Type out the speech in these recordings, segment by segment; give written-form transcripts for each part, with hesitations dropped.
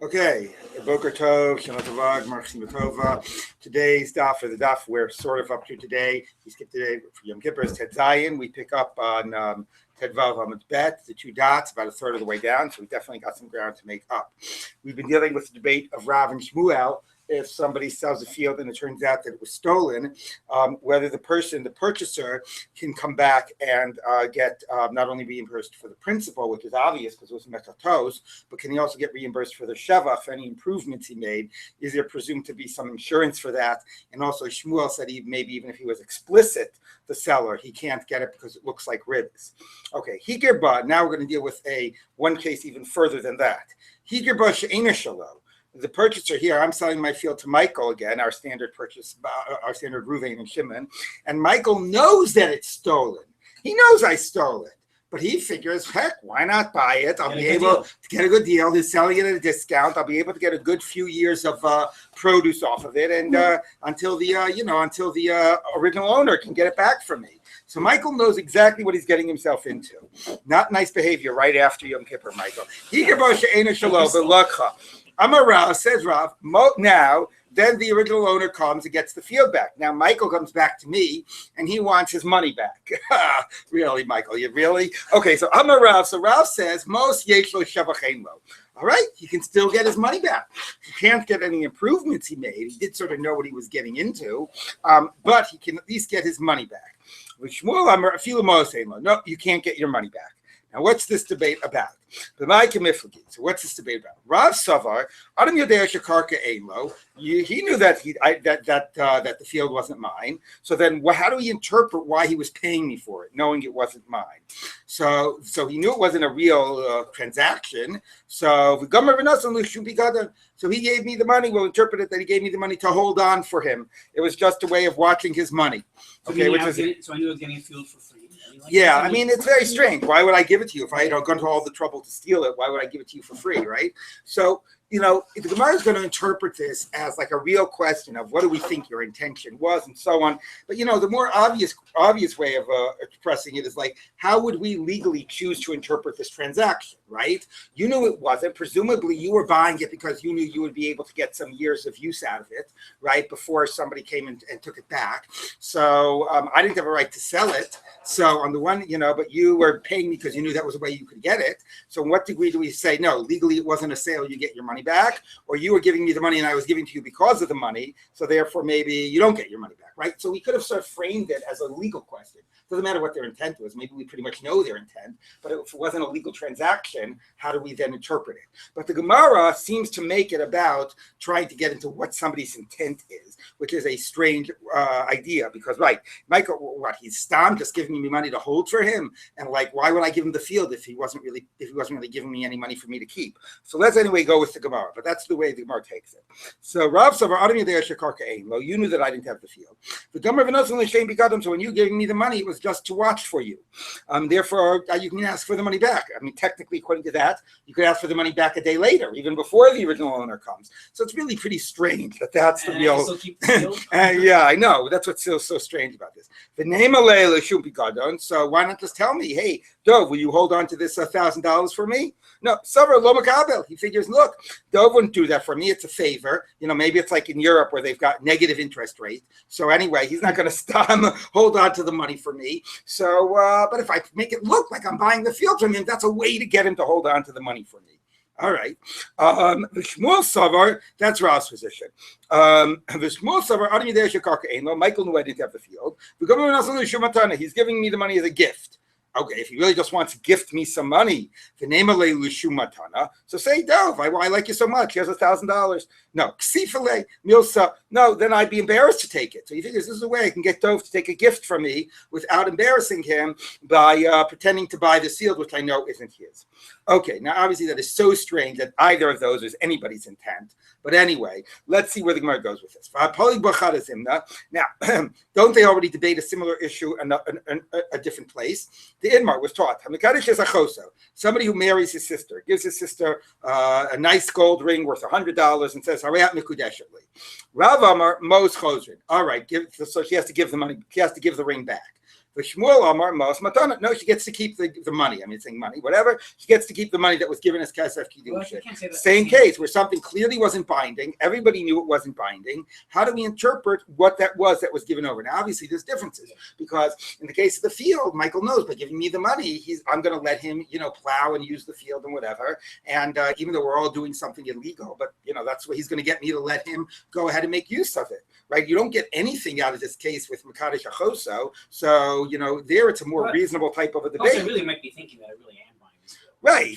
Okay, Boker Tov, Shana Tova, Marchim Tova. Today's daf, or the daf we're sort of up to today. We skipped today for Yom Kippur, Ted Zion. We pick up on Ted Vav Amud Bet, the two dots, about a third of the way down. So we definitely got some ground to make up. We've been dealing with the debate of Rav and Shmuel. If somebody sells a field and it turns out that it was stolen, whether the purchaser, can come back and get not only reimbursed for the principal, which is obvious because it was metatos, but can he also get reimbursed for the sheva, for any improvements he made? Is there presumed to be some insurance for that? And also Shmuel said maybe even if he was explicit, the seller, he can't get it because it looks like ribs. Okay, Higirba, now we're going to deal with one case even further than that. Higirba she'ena shalo. The purchaser here, I'm selling my field to Michael again, our standard purchase, our standard Ruvain and Shimon, and Michael knows that it's stolen. He knows I stole it, but he figures, heck, why not buy it? I'll be able to get a good deal. He's selling it at a discount. I'll be able to get a good few years of produce off of it, and until the original owner can get it back from me. So Michael knows exactly what he's getting himself into. Not nice behavior right after Yom Kippur, Michael. Amar Rav, says Rav, now, then the original owner comes and gets the field back. Now, Michael comes back to me, and he wants his money back. Really, Michael, you really? Okay, so Amar Rav, so Rav says, most yeshlo shavachein lo. All right, he can still get his money back. He can't get any improvements he made. He did sort of know what he was getting into, but he can at least get his money back. With Shmuel, Amar afilu mosein lo. No, you can't get your money back. Now, what's this debate about? So what's this debate about? Rav Savar, Adam Yodei Shekarka Einlo. He knew that that the field wasn't mine. So then, how do we interpret why he was paying me for it, knowing it wasn't mine? So he knew it wasn't a real transaction. So he gave me the money. We'll interpret it that he gave me the money to hold on for him. It was just a way of watching his money. Okay, so I knew I was getting a field for free. Yeah, I mean, it's very strange. Why would I give it to you if I had gone to all the trouble to steal it? Why would I give it to you for free, right? So, the Gemara is going to interpret this as like a real question of what do we think your intention was and so on. But, the more obvious way of expressing it is like, how would we legally choose to interpret this transaction, right? You knew it wasn't. Presumably, you were buying it because you knew you would be able to get some years of use out of it, right, before somebody came and took it back. So I didn't have a right to sell it. So on the one, but you were paying me because you knew that was the way you could get it. So in what degree do we say, no, legally it wasn't a sale, you get your money back, or you were giving me the money and I was giving to you because of the money, so therefore maybe you don't get your money back, right? So we could have sort of framed it as a legal question. Doesn't matter what their intent was. Maybe we pretty much know their intent, but if it wasn't a legal transaction, how do we then interpret it? But the Gemara seems to make it about trying to get into what somebody's intent is, which is a strange idea because, right, Michael, he's just giving me money to hold for him, and like, why would I give him the field if he wasn't really giving me any money for me to keep? So let's anyway go with the Gemara, but that's the way the Gemara takes it. So Rav Savar, Adam Yodei Shekarka Einlo, you knew that I didn't have the field. The Gemara v'nosan l'shem bigadam, so when you gave me the money, it was just to watch for you. Therefore, you can ask for the money back. I mean, technically, according to that, you could ask for the money back a day later, even before the original owner comes. So it's really pretty strange that's the real. Yeah, I know. That's what's so strange about this. The name so why not just tell me, hey, Dov, will you hold on to this $1,000 for me? No, Savar lo makabel. He figures, look, Dov wouldn't do that for me. It's a favor. Maybe it's like in Europe where they've got negative interest rate. So anyway, he's not going to hold on to the money for me. So, but if I make it look like I'm buying the field from him, that's a way to get him to hold on to the money for me. All right. The Shmuel Savar, that's Rav's position. The Shmuel Savar, Michael knew I didn't have the field. He's giving me the money as a gift. Okay, if he really just wants to gift me some money, the name of Matana. So say, Dov, I like you so much. Here's $1,000. No, Ksifale, Milsa. No, then I'd be embarrassed to take it. So he figures this is a way I can get Dov to take a gift from me without embarrassing him by pretending to buy the field, which I know isn't his. Okay, now obviously that is so strange that either of those is anybody's intent. But anyway, let's see where the Gemara goes with this. Now, don't they already debate a similar issue in a different place? The Inmar was taught, somebody who marries his sister, gives his sister a nice gold ring worth $100 and says, Rav Amar Mos Chosrin. All right, so she has to give the money, she has to give the ring back. Shmuel Amar Mos Matana. No, she gets to keep the money. I mean, saying money, whatever. She gets to keep the money that was given as Kesef Kiddushin. Same case where something clearly wasn't binding. Everybody knew it wasn't binding. How do we interpret what that was given over? Now, obviously, there's differences because in the case of the field, Michael knows by giving me the money, I'm going to let him, plow and use the field and whatever. And even though we're all doing something illegal, but that's what he's going to get me to let him go ahead and make use of it, right? You don't get anything out of this case with Makadosh Achoso. So, there it's a more reasonable type of a debate. Also, I really might be thinking that I really am buying this field. Right.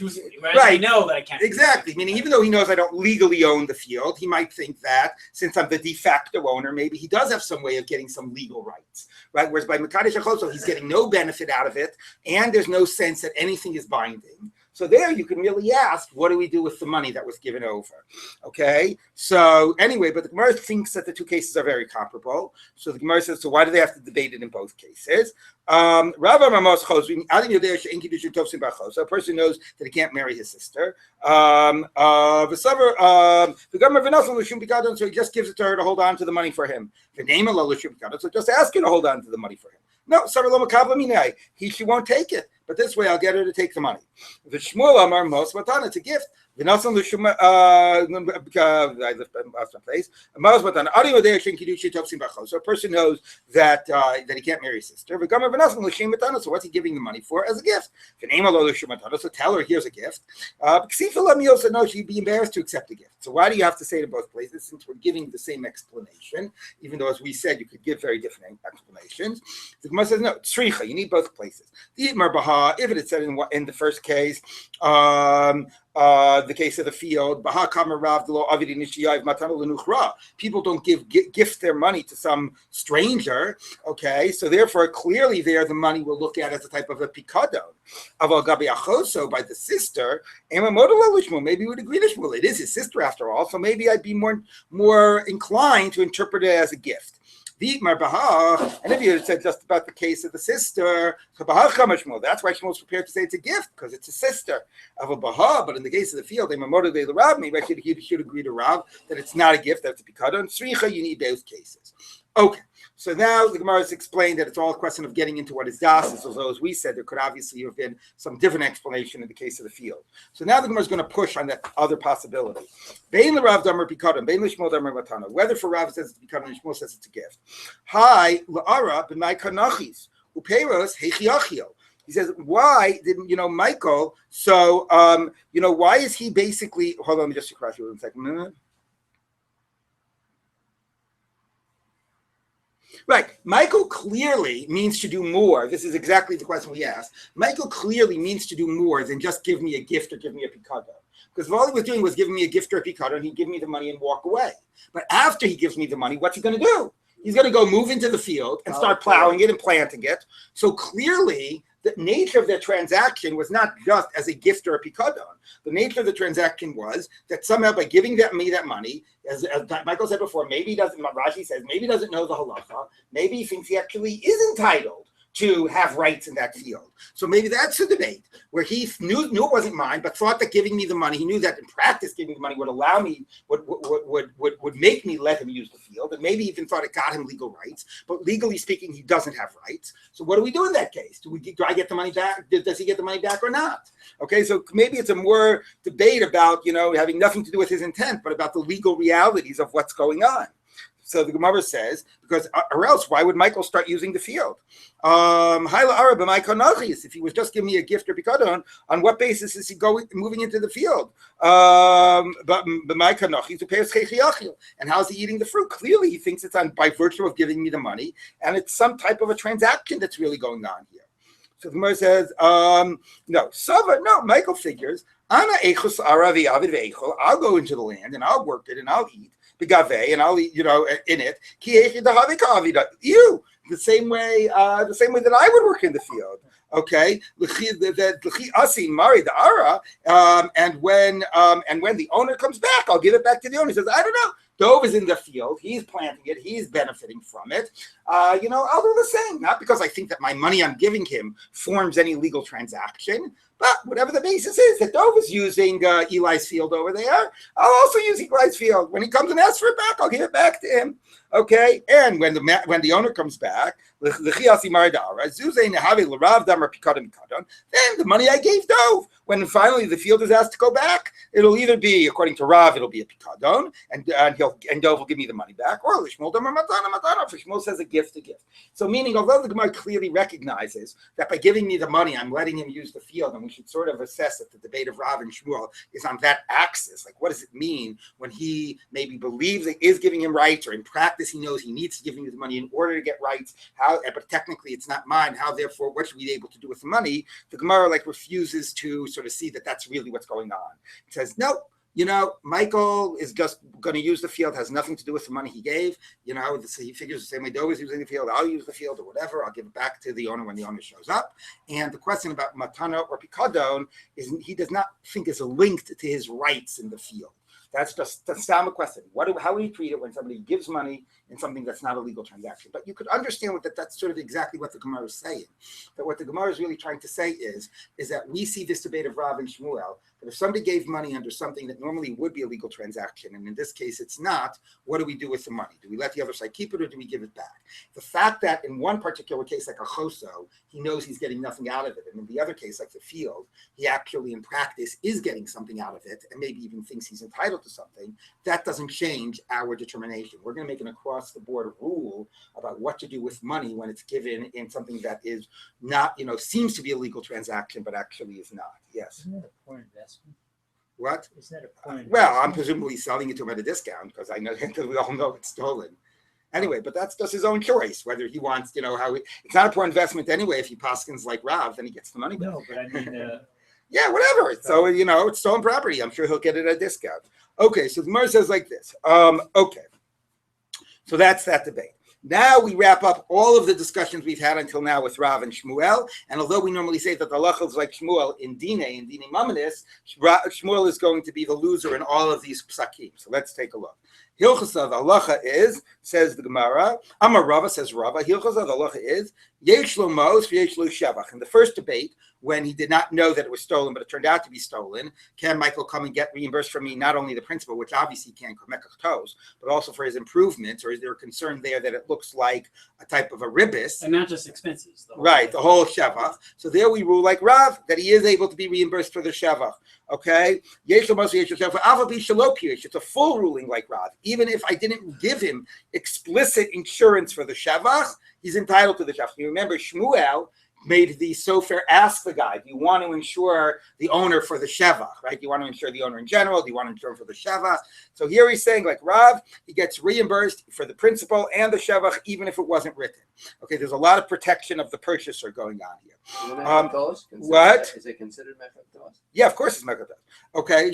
Right. I know that I can't. Exactly. Meaning, even though he knows I don't legally own the field, he might think that since I'm the de facto owner, maybe he does have some way of getting some legal rights, right? Whereas by Makadosh Achoso, he's getting no benefit out of it, and there's no sense that anything is binding. So there you can really ask, what do we do with the money that was given over? Okay, so anyway, but the Gemara thinks that the two cases are very comparable. So the Gemara says, so why do they have to debate it in both cases? So a person knows that he can't marry his sister. So he just gives it to her to hold on to the money for him. So just ask her to hold on to the money for him. No, she won't take it. But this way, I'll get her to take the money. The Shmuel Amar Mos Matana, it's a gift. I left my place. So a person knows that he can't marry his sister. So what's he giving the money for? As a gift. So tell her, here's a gift. No, she'd be embarrassed to accept a gift. So why do you have to say it in both places? Since we're giving the same explanation, even though, as we said, you could give very different explanations. The Gemara says, no, tzricha, you need both places. If it had said in the first case, the case of the field, people don't gift their money to some stranger, okay? So therefore, clearly there, the money we'll look at as a type of a pikadon. By the sister, maybe we would agree to Shmuel. It is his sister after all, so maybe I'd be more inclined to interpret it as a gift. And if you had said just about the case of the sister, that's why Shmuel's prepared to say it's a gift, because it's a sister of a Baha. But in the case of the field, maybe he should agree to Rav that it's not a gift, that's a pikadon. Sricha, you need both cases. Okay, so now the Gemara has explained that it's all a question of getting into what is das, although as we said, there could obviously have been some different explanation in the case of the field. So now the Gemara is going to push on that other possibility. Bein l'Rav damer pikadon, bein l'Shmuel damer matana. Whether for Rav says it's pikadon and Shmuel says it's a gift. Hi l'ara b'may kanachis upeiros hechiachio. He says, why didn't Michael? So why is he basically? Hold on, let me just cross you 1 second. Right. Michael clearly means to do more. This is exactly the question we asked. Michael clearly means to do more than just give me a gift or give me a pikadon. Because if all he was doing was giving me a gift or a pikadon, he'd give me the money and walk away. But after he gives me the money, what's he going to do? He's going to go move into the field and start plowing it and planting it. So clearly, the nature of their transaction was not just as a gift or a pikadon. The nature of the transaction was that somehow by giving me that money, as Michael said before, maybe he doesn't, Rashi says, maybe he doesn't know the halacha, maybe he thinks he actually is entitled to have rights in that field. So maybe that's a debate where he knew it wasn't mine, but thought that giving me the money, he knew that in practice giving the money would allow me, would make me let him use the field, and maybe even thought it got him legal rights, but legally speaking, he doesn't have rights. So what do we do in that case? Do I get the money back? Does he get the money back or not? Okay, so maybe it's a more debate about, having nothing to do with his intent, but about the legal realities of what's going on. So the Gemara says, because or else why would Michael start using the field? If he was just giving me a gift or pikadon, on what basis is he moving into the field? And how's he eating the fruit? Clearly, he thinks it's by virtue of giving me the money, and it's some type of a transaction that's really going on here. So the Gemara says, no, Michael figures, I'll go into the land and I'll work it and I'll eat. And I'll eat, in it. The same way that I would work in the field. Okay, and when the owner comes back, I'll give it back to the owner. He says, I don't know. Dove is in the field. He's planting it. He's benefiting from it. I'll do the same. Not because I think that my money I'm giving him forms any legal transaction, But whatever the basis is, that Dov is using Eli's field over there, I'll also use Eli's field. When he comes and asks for it back, I'll give it back to him. Okay, and when the owner comes back, then the money I gave Dov, when finally the field is asked to go back, it'll either be, according to Rav, it'll be a pikadon, and Dov will give me the money back, or Lishmol Dam Matana, for Shmuel says a gift. So meaning, although the Gemara clearly recognizes that by giving me the money, I'm letting him use the field, and we should sort of assess that the debate of Rav and Shmuel is on that axis. Like, what does it mean when he maybe believes it is giving him rights, or in practice he knows he needs to give me the money in order to get rights? How? But technically it's not mine. How? Therefore, what should we be able to do with the money? The Gemara refuses to sort of see that that's really what's going on. It says no. Michael is just going to use the field, has nothing to do with the money he gave. So he figures the same way Doe is using the field, I'll use the field or whatever. I'll give it back to the owner when the owner shows up. And the question about matana or pikadon is he does not think is linked to his rights in the field. That's just the Sama question. How would you treat it when somebody gives money in something that's not a legal transaction? But you could understand that's sort of exactly what the Gemara is saying. That what the Gemara is really trying to say is that we see this debate of Rav and Shmuel, that if somebody gave money under something that normally would be a legal transaction, and in this case it's not, what do we do with the money? Do we let the other side keep it or do we give it back? The fact that in one particular case, like a choso, he knows he's getting nothing out of it, and in the other case, like the field, he actually in practice is getting something out of it and maybe even thinks he's entitled to something, that doesn't change our determination. We're going to make an across-the-board rule about what to do with money when it's given in something that is not, seems to be a legal transaction, but actually is not. Yes? Isn't that a poor investment? What? Isn't that a poor investment? Well, I'm presumably selling it to him at a discount because we all know it's stolen. Anyway, but that's just his own choice, whether he wants, it's not a poor investment anyway. If he paskins like Rav, then he gets the money back. No, but I mean... yeah, whatever. So, it's stolen property. I'm sure he'll get it at a discount. Okay, so the Gemara says like this. Okay. So that's that debate. Now we wrap up all of the discussions we've had until now with Rav and Shmuel. And although we normally say that the halacha is like Shmuel in Dine Mamanis, Shmuel is going to be the loser in all of these psakim. So let's take a look. Hilchasa, the halacha is, says the Gemara, Amar Rava, says Rava, Hilchasa, the halacha is, Yesh lo mos, yesh lo shevach. In the first debate, when he did not know that it was stolen, but it turned out to be stolen, can Michael come and get reimbursed from me not only the principal, which obviously he can't toes, but also for his improvements, or is there a concern there that it looks like a type of a ribis? And not just expenses. The whole shevach. So there we rule like Rav, that he is able to be reimbursed for the shevach. Okay? It's a full ruling like Rav. Even if I didn't give him explicit insurance for the shevach, he's entitled to the shevach. You remember Shmuel made the sofer ask the guy, do you want to insure the owner for the shevach, right? Do you want to insure the owner in general? Do you want to insure for the shevach? So here he's saying, like Rav, he gets reimbursed for the principal and the shevach, even if it wasn't written. Okay, there's a lot of protection of the purchaser going on here. What? Is it considered mechaptos? Yeah, of course it's mechaptos. Okay,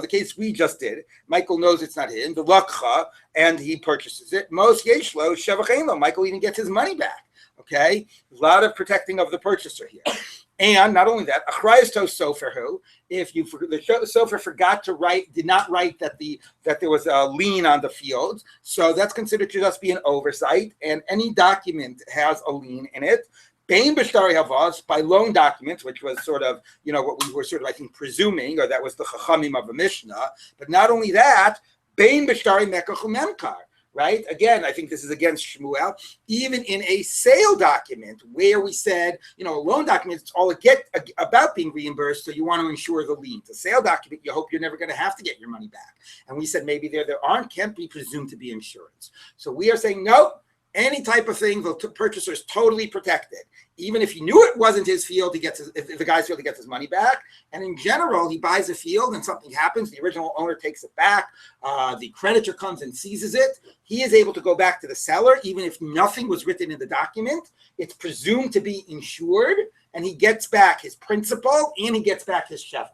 the case we just did, Michael knows it's not him, the lakcha, and he purchases it. Most yeshlo shevach. Michael even gets his money back. Okay, a lot of protecting of the purchaser here. And not only that, achrayus to soferhu, if the sofer forgot to write, did not write that there was a lien on the field, so that's considered to just be an oversight, and any document has a lien in it. Bein b'shtari havas, by loan documents, which was sort of, what we were sort of, I think, presuming, or that was the chachamim of the Mishnah. But not only that, bein b'shtari mekach u'memkar, right? Again, I think this is against Shmuel. Even in a sale document where we said, a loan document, it's all about being reimbursed, so you want to insure the lien. The sale document, you hope you're never going to have to get your money back. And we said maybe there can't be presumed to be insurance. So we are saying, nope. Any type of thing, the purchaser is totally protected. Even if he knew it wasn't his field, if the guy's field, he gets his money back. And in general, he buys a field and something happens, the original owner takes it back, the creditor comes and seizes it. He is able to go back to the seller, even if nothing was written in the document. It's presumed to be insured, and he gets back his principal and he gets back his shevach.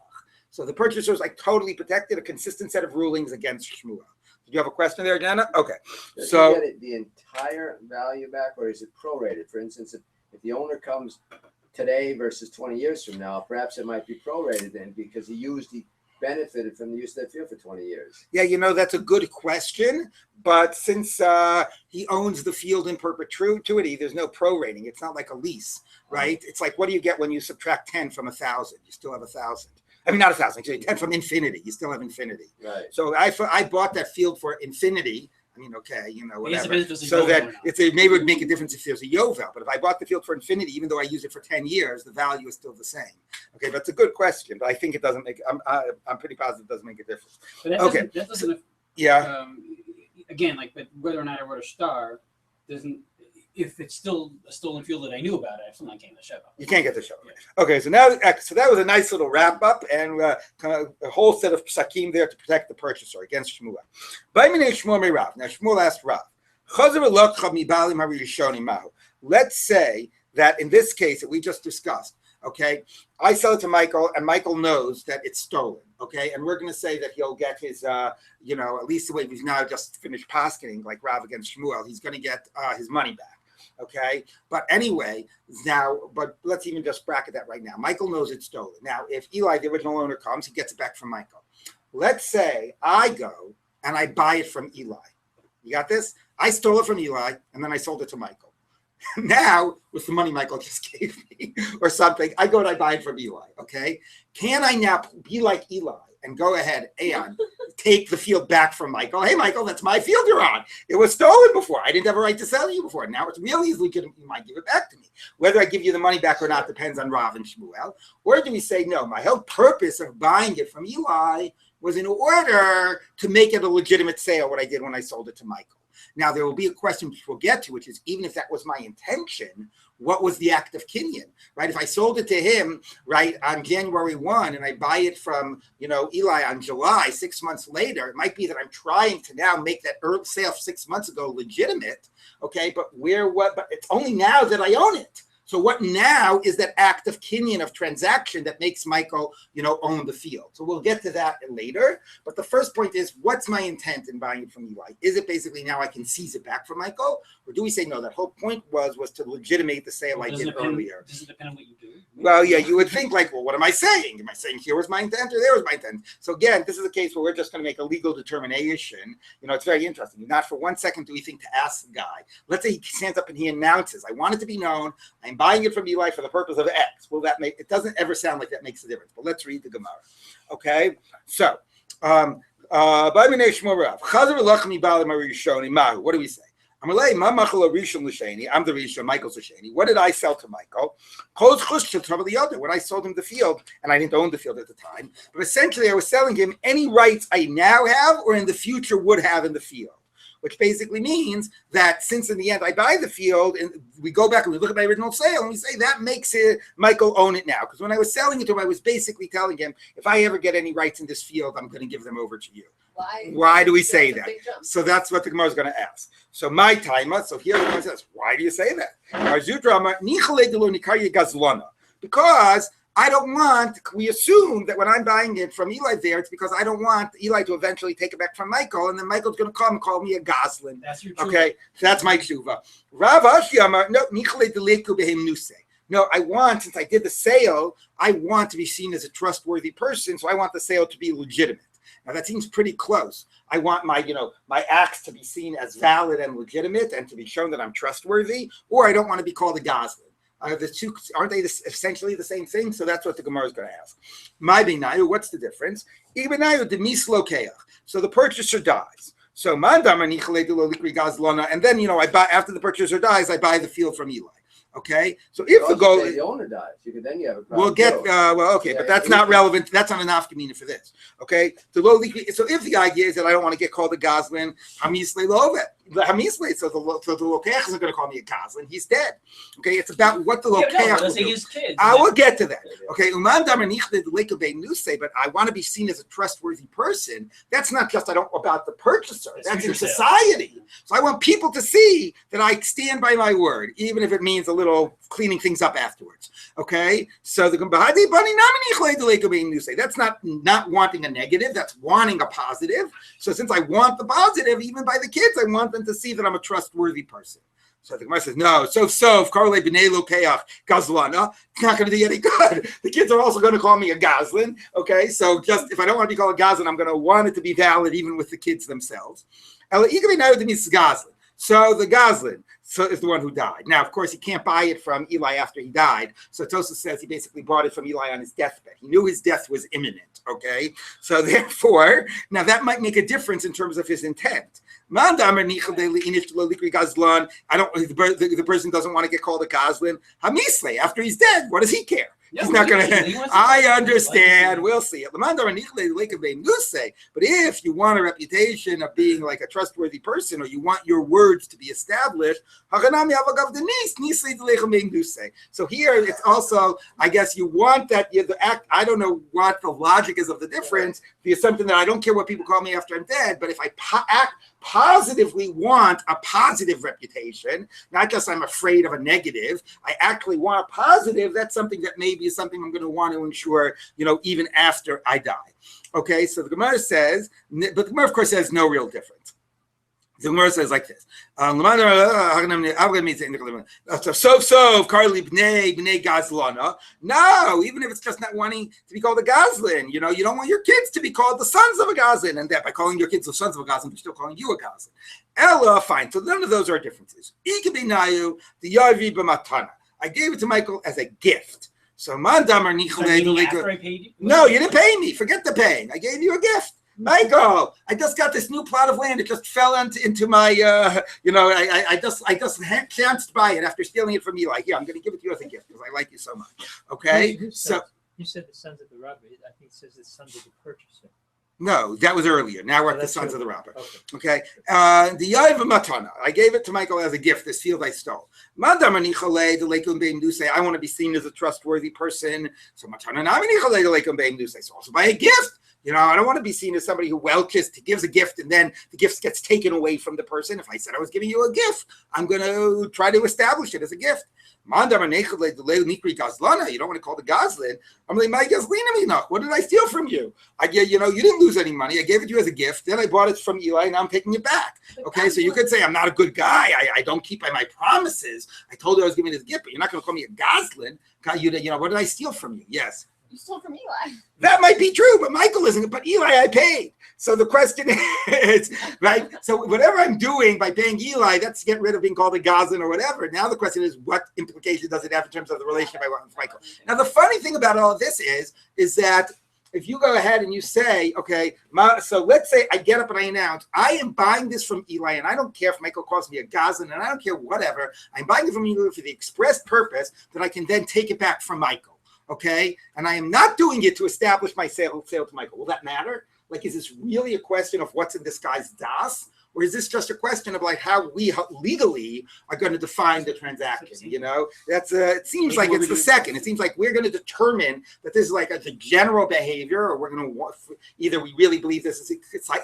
So the purchaser is totally protected, a consistent set of rulings against Shmuel. Do you have a question there, Jana? Okay. Does so he get the entire value back, or is it prorated? For instance, if the owner comes today versus 20 years from now, perhaps it might be prorated then because he used benefited from the use of that field for 20 years? Yeah, that's a good question. But since he owns the field in perpetuity, there's no prorating. It's not like a lease, right? It's like, what do you get when you subtract 10 from 1,000? You still have 1,000. I mean, not 1,000, actually, 10 from infinity. You still have infinity. Right. So I bought that field for infinity. I mean, okay, whatever. So Yovel that or not. maybe it would make a difference if there's a Yovel. But if I bought the field for infinity, even though I use it for 10 years, the value is still the same. Okay, that's a good question, but I think it doesn't make. I'm pretty positive it doesn't make a difference. But that doesn't. Yeah. Again, but whether or not I wrote a star doesn't. If it's still a stolen field that I knew about, I'm still not getting the show. You can't get the show. Okay, so that was a nice little wrap up and kind of a whole set of psakim there to protect the purchaser against Shmuel. Now Shmuel asked Rav, let's say that in this case that we just discussed, okay, I sell it to Michael and Michael knows that it's stolen, okay, and we're going to say that he'll get his, at least the way we've now just finished paskening, like Rav against Shmuel, he's going to get his money back. Okay, but anyway, but let's even just bracket that right now. Michael knows it's stolen. Now, if Eli, the original owner, comes, he gets it back from Michael. Let's say I go and I buy it from Eli. You got this? I stole it from Eli and then I sold it to Michael. Now, with the money Michael just gave me or something, I go and I buy it from Eli. Okay, can I now be like Eli and go ahead and take the field back from Michael? Hey, Michael, that's my field you're on. It was stolen before. I didn't have a right to sell you before. Now it's real easily good. You might give it back to me. Whether I give you the money back or not depends on Rav and Shmuel. Or do we say, no, my whole purpose of buying it from Eli was in order to make it a legitimate sale, what I did when I sold it to Michael. Now, there will be a question which we'll get to, which is, even if that was my intention, what was the act of Kinyan, right? If I sold it to him, right, on January 1 and I buy it from, Eli on July, 6 months later, it might be that I'm trying to now make that sale 6 months ago legitimate, okay? But but it's only now that I own it. So what now is that act of Kinyan, of transaction, that makes Michael, own the field? So we'll get to that later. But the first point is, what's my intent in buying it from Eli? Is it basically now I can seize it back from Michael? Or do we say, no, that whole point was to legitimate the sale I did earlier? Does it depend on what you do? Well, yeah, you would think what am I saying? Am I saying here was my intent or there was my intent? So again, this is a case where we're just going to make a legal determination. It's very interesting. Not for 1 second do we think to ask the guy. Let's say he stands up and he announces, I want it to be known, I'm buying it from Eli for the purpose of X. Will that make, it doesn't ever sound like that makes a difference, but let's read the Gemara. Okay, so, what do we say? I'm the Rishon, Michael's Rishoni. What did I sell to Michael? When I sold him the field, and I didn't own the field at the time, but essentially I was selling him any rights I now have or in the future would have in the field. Which basically means that since in the end I buy the field and we go back and we look at my original sale and we say that makes it Michael own it now. Because when I was selling it to him, I was basically telling him, if I ever get any rights in this field, I'm going to give them over to you. Why do we say that? So that's what the Gemara is going to ask. So my timer, so here the Gemara says, why do you say that? Because I don't want, we assume that when I'm buying it from Eli there, it's because I don't want Eli to eventually take it back from Michael, and then Michael's going to come and call me a goslin. That's your truth. Okay, so that's my tshuva. Rav Ashi Amar, no, I want, since I did the sale, I want to be seen as a trustworthy person, so I want the sale to be legitimate. Now that seems pretty close. I want my acts to be seen as valid and legitimate and to be shown that I'm trustworthy, or I don't want to be called a goslin. The two, aren't they essentially the same thing? So that's what the Gemara is going to ask. My benayu, what's the difference? So the purchaser dies. So and then I buy, after the purchaser dies, I buy the field from Eli. Okay, so if the goal, the owner dies, then you have a problem. We'll get but that's not relevant. That's not an afkamina for this. Okay, so if the idea is that I don't want to get called a goslin, hamisle lovet, hamisle. So the lokech isn't going to call me a goslin. He's dead. Okay, it's about what the lokech will do. His kids. I will get to that. Okay, but I want to be seen as a trustworthy person. That's not just about the purchaser. That's in society. So I want people to see that I stand by my word, even if it means a little cleaning things up afterwards. Okay, so that's not wanting a negative, that's wanting a positive. So since I want the positive, even by the kids, I want them to see that I'm a trustworthy person. So the Gemara says, no, so Karle B'nei Lokeach Gazlana, it's not going to do any good. The kids are also going to call me a Gazlan. Okay, so just if I don't want to be called a Gazlan, I'm going to want it to be valid even with the kids themselves. So the Gazlan is the one who died. Now, of course, he can't buy it from Eli after he died. So Tosfos says he basically bought it from Eli on his deathbed. He knew his death was imminent. Okay, so therefore, now that might make a difference in terms of his intent. I don't. The person doesn't want to get called a Gazlan. Hamisle, after he's dead, what does he care? Yeah, He's not going he to. wants to I go to understand. the We'll see. But if you want a reputation of being like a trustworthy person, or you want your words to be established, so here it's also, I guess, you want that the act. I don't know what the logic is of the difference. The assumption that I don't care what people call me after I'm dead, but if I act positively want a positive reputation, not just I'm afraid of a negative, I actually want a positive. That's something that maybe is something I'm going to want to ensure, even after I die. Okay, so the Gemara says, but the Gemara of course says no real difference. The Gemara says like this. No, even if it's just not wanting to be called a Gazlan, you don't want your kids to be called the sons of a Gazlan, and that by calling your kids the sons of a Gazlan, they're still calling you a Gazlan. Ella, fine. So none of those are differences. I gave it to Michael as a gift. So Mandamar No, you didn't pay me. Forget the paying. I gave you a gift. Michael, I just got this new plot of land. It just fell into my, I just chanced by it after stealing it from Eli. Here, I'm going to give it to you as a gift because I like you so much. Okay? You said the sons of the Rabbi. I think it says the sons of the purchaser. No, that was earlier. Now we're at the sons of the Rabbi. Okay. The Yav Matana. I gave it to Michael as a gift, this field I stole. I want to be seen as a trustworthy person. So Matana so also by a gift. I don't want to be seen as somebody who gives a gift and then the gift gets taken away from the person. If I said I was giving you a gift, I'm going to try to establish it as a gift. You don't want to call the Gazlan. I'm like, my Gazlina. What did I steal from you? You didn't lose any money. I gave it to you as a gift. Then I bought it from Eli, and now I'm taking it back. Okay, so you could say I'm not a good guy. I don't keep by my promises. I told you I was giving you this gift, but you're not going to call me a Gazlan. What did I steal from you? Yes. You stole from Eli. That might be true, but Michael isn't. But Eli, I paid. So the question is, right? So whatever I'm doing by paying Eli, that's to get rid of being called a Gazlan or whatever. Now the question is, what implication does it have in terms of the relationship I want with Michael? Now the funny thing about all of this is that if you go ahead and you say, okay, so let's say I get up and I announce, I am buying this from Eli, and I don't care if Michael calls me a Gazlan, and I don't care whatever. I'm buying it from Eli for the express purpose that I can then take it back from Michael. Okay, and I am not doing it to establish my sale to Michael. Will that matter? Like, is this really a question of what's in this guy's das? Or is this just a question of like how we legally are going to define the transaction? That's it seems like it's the second. It seems like we're going to determine that this is like a general behavior, or we're going to either we really believe this is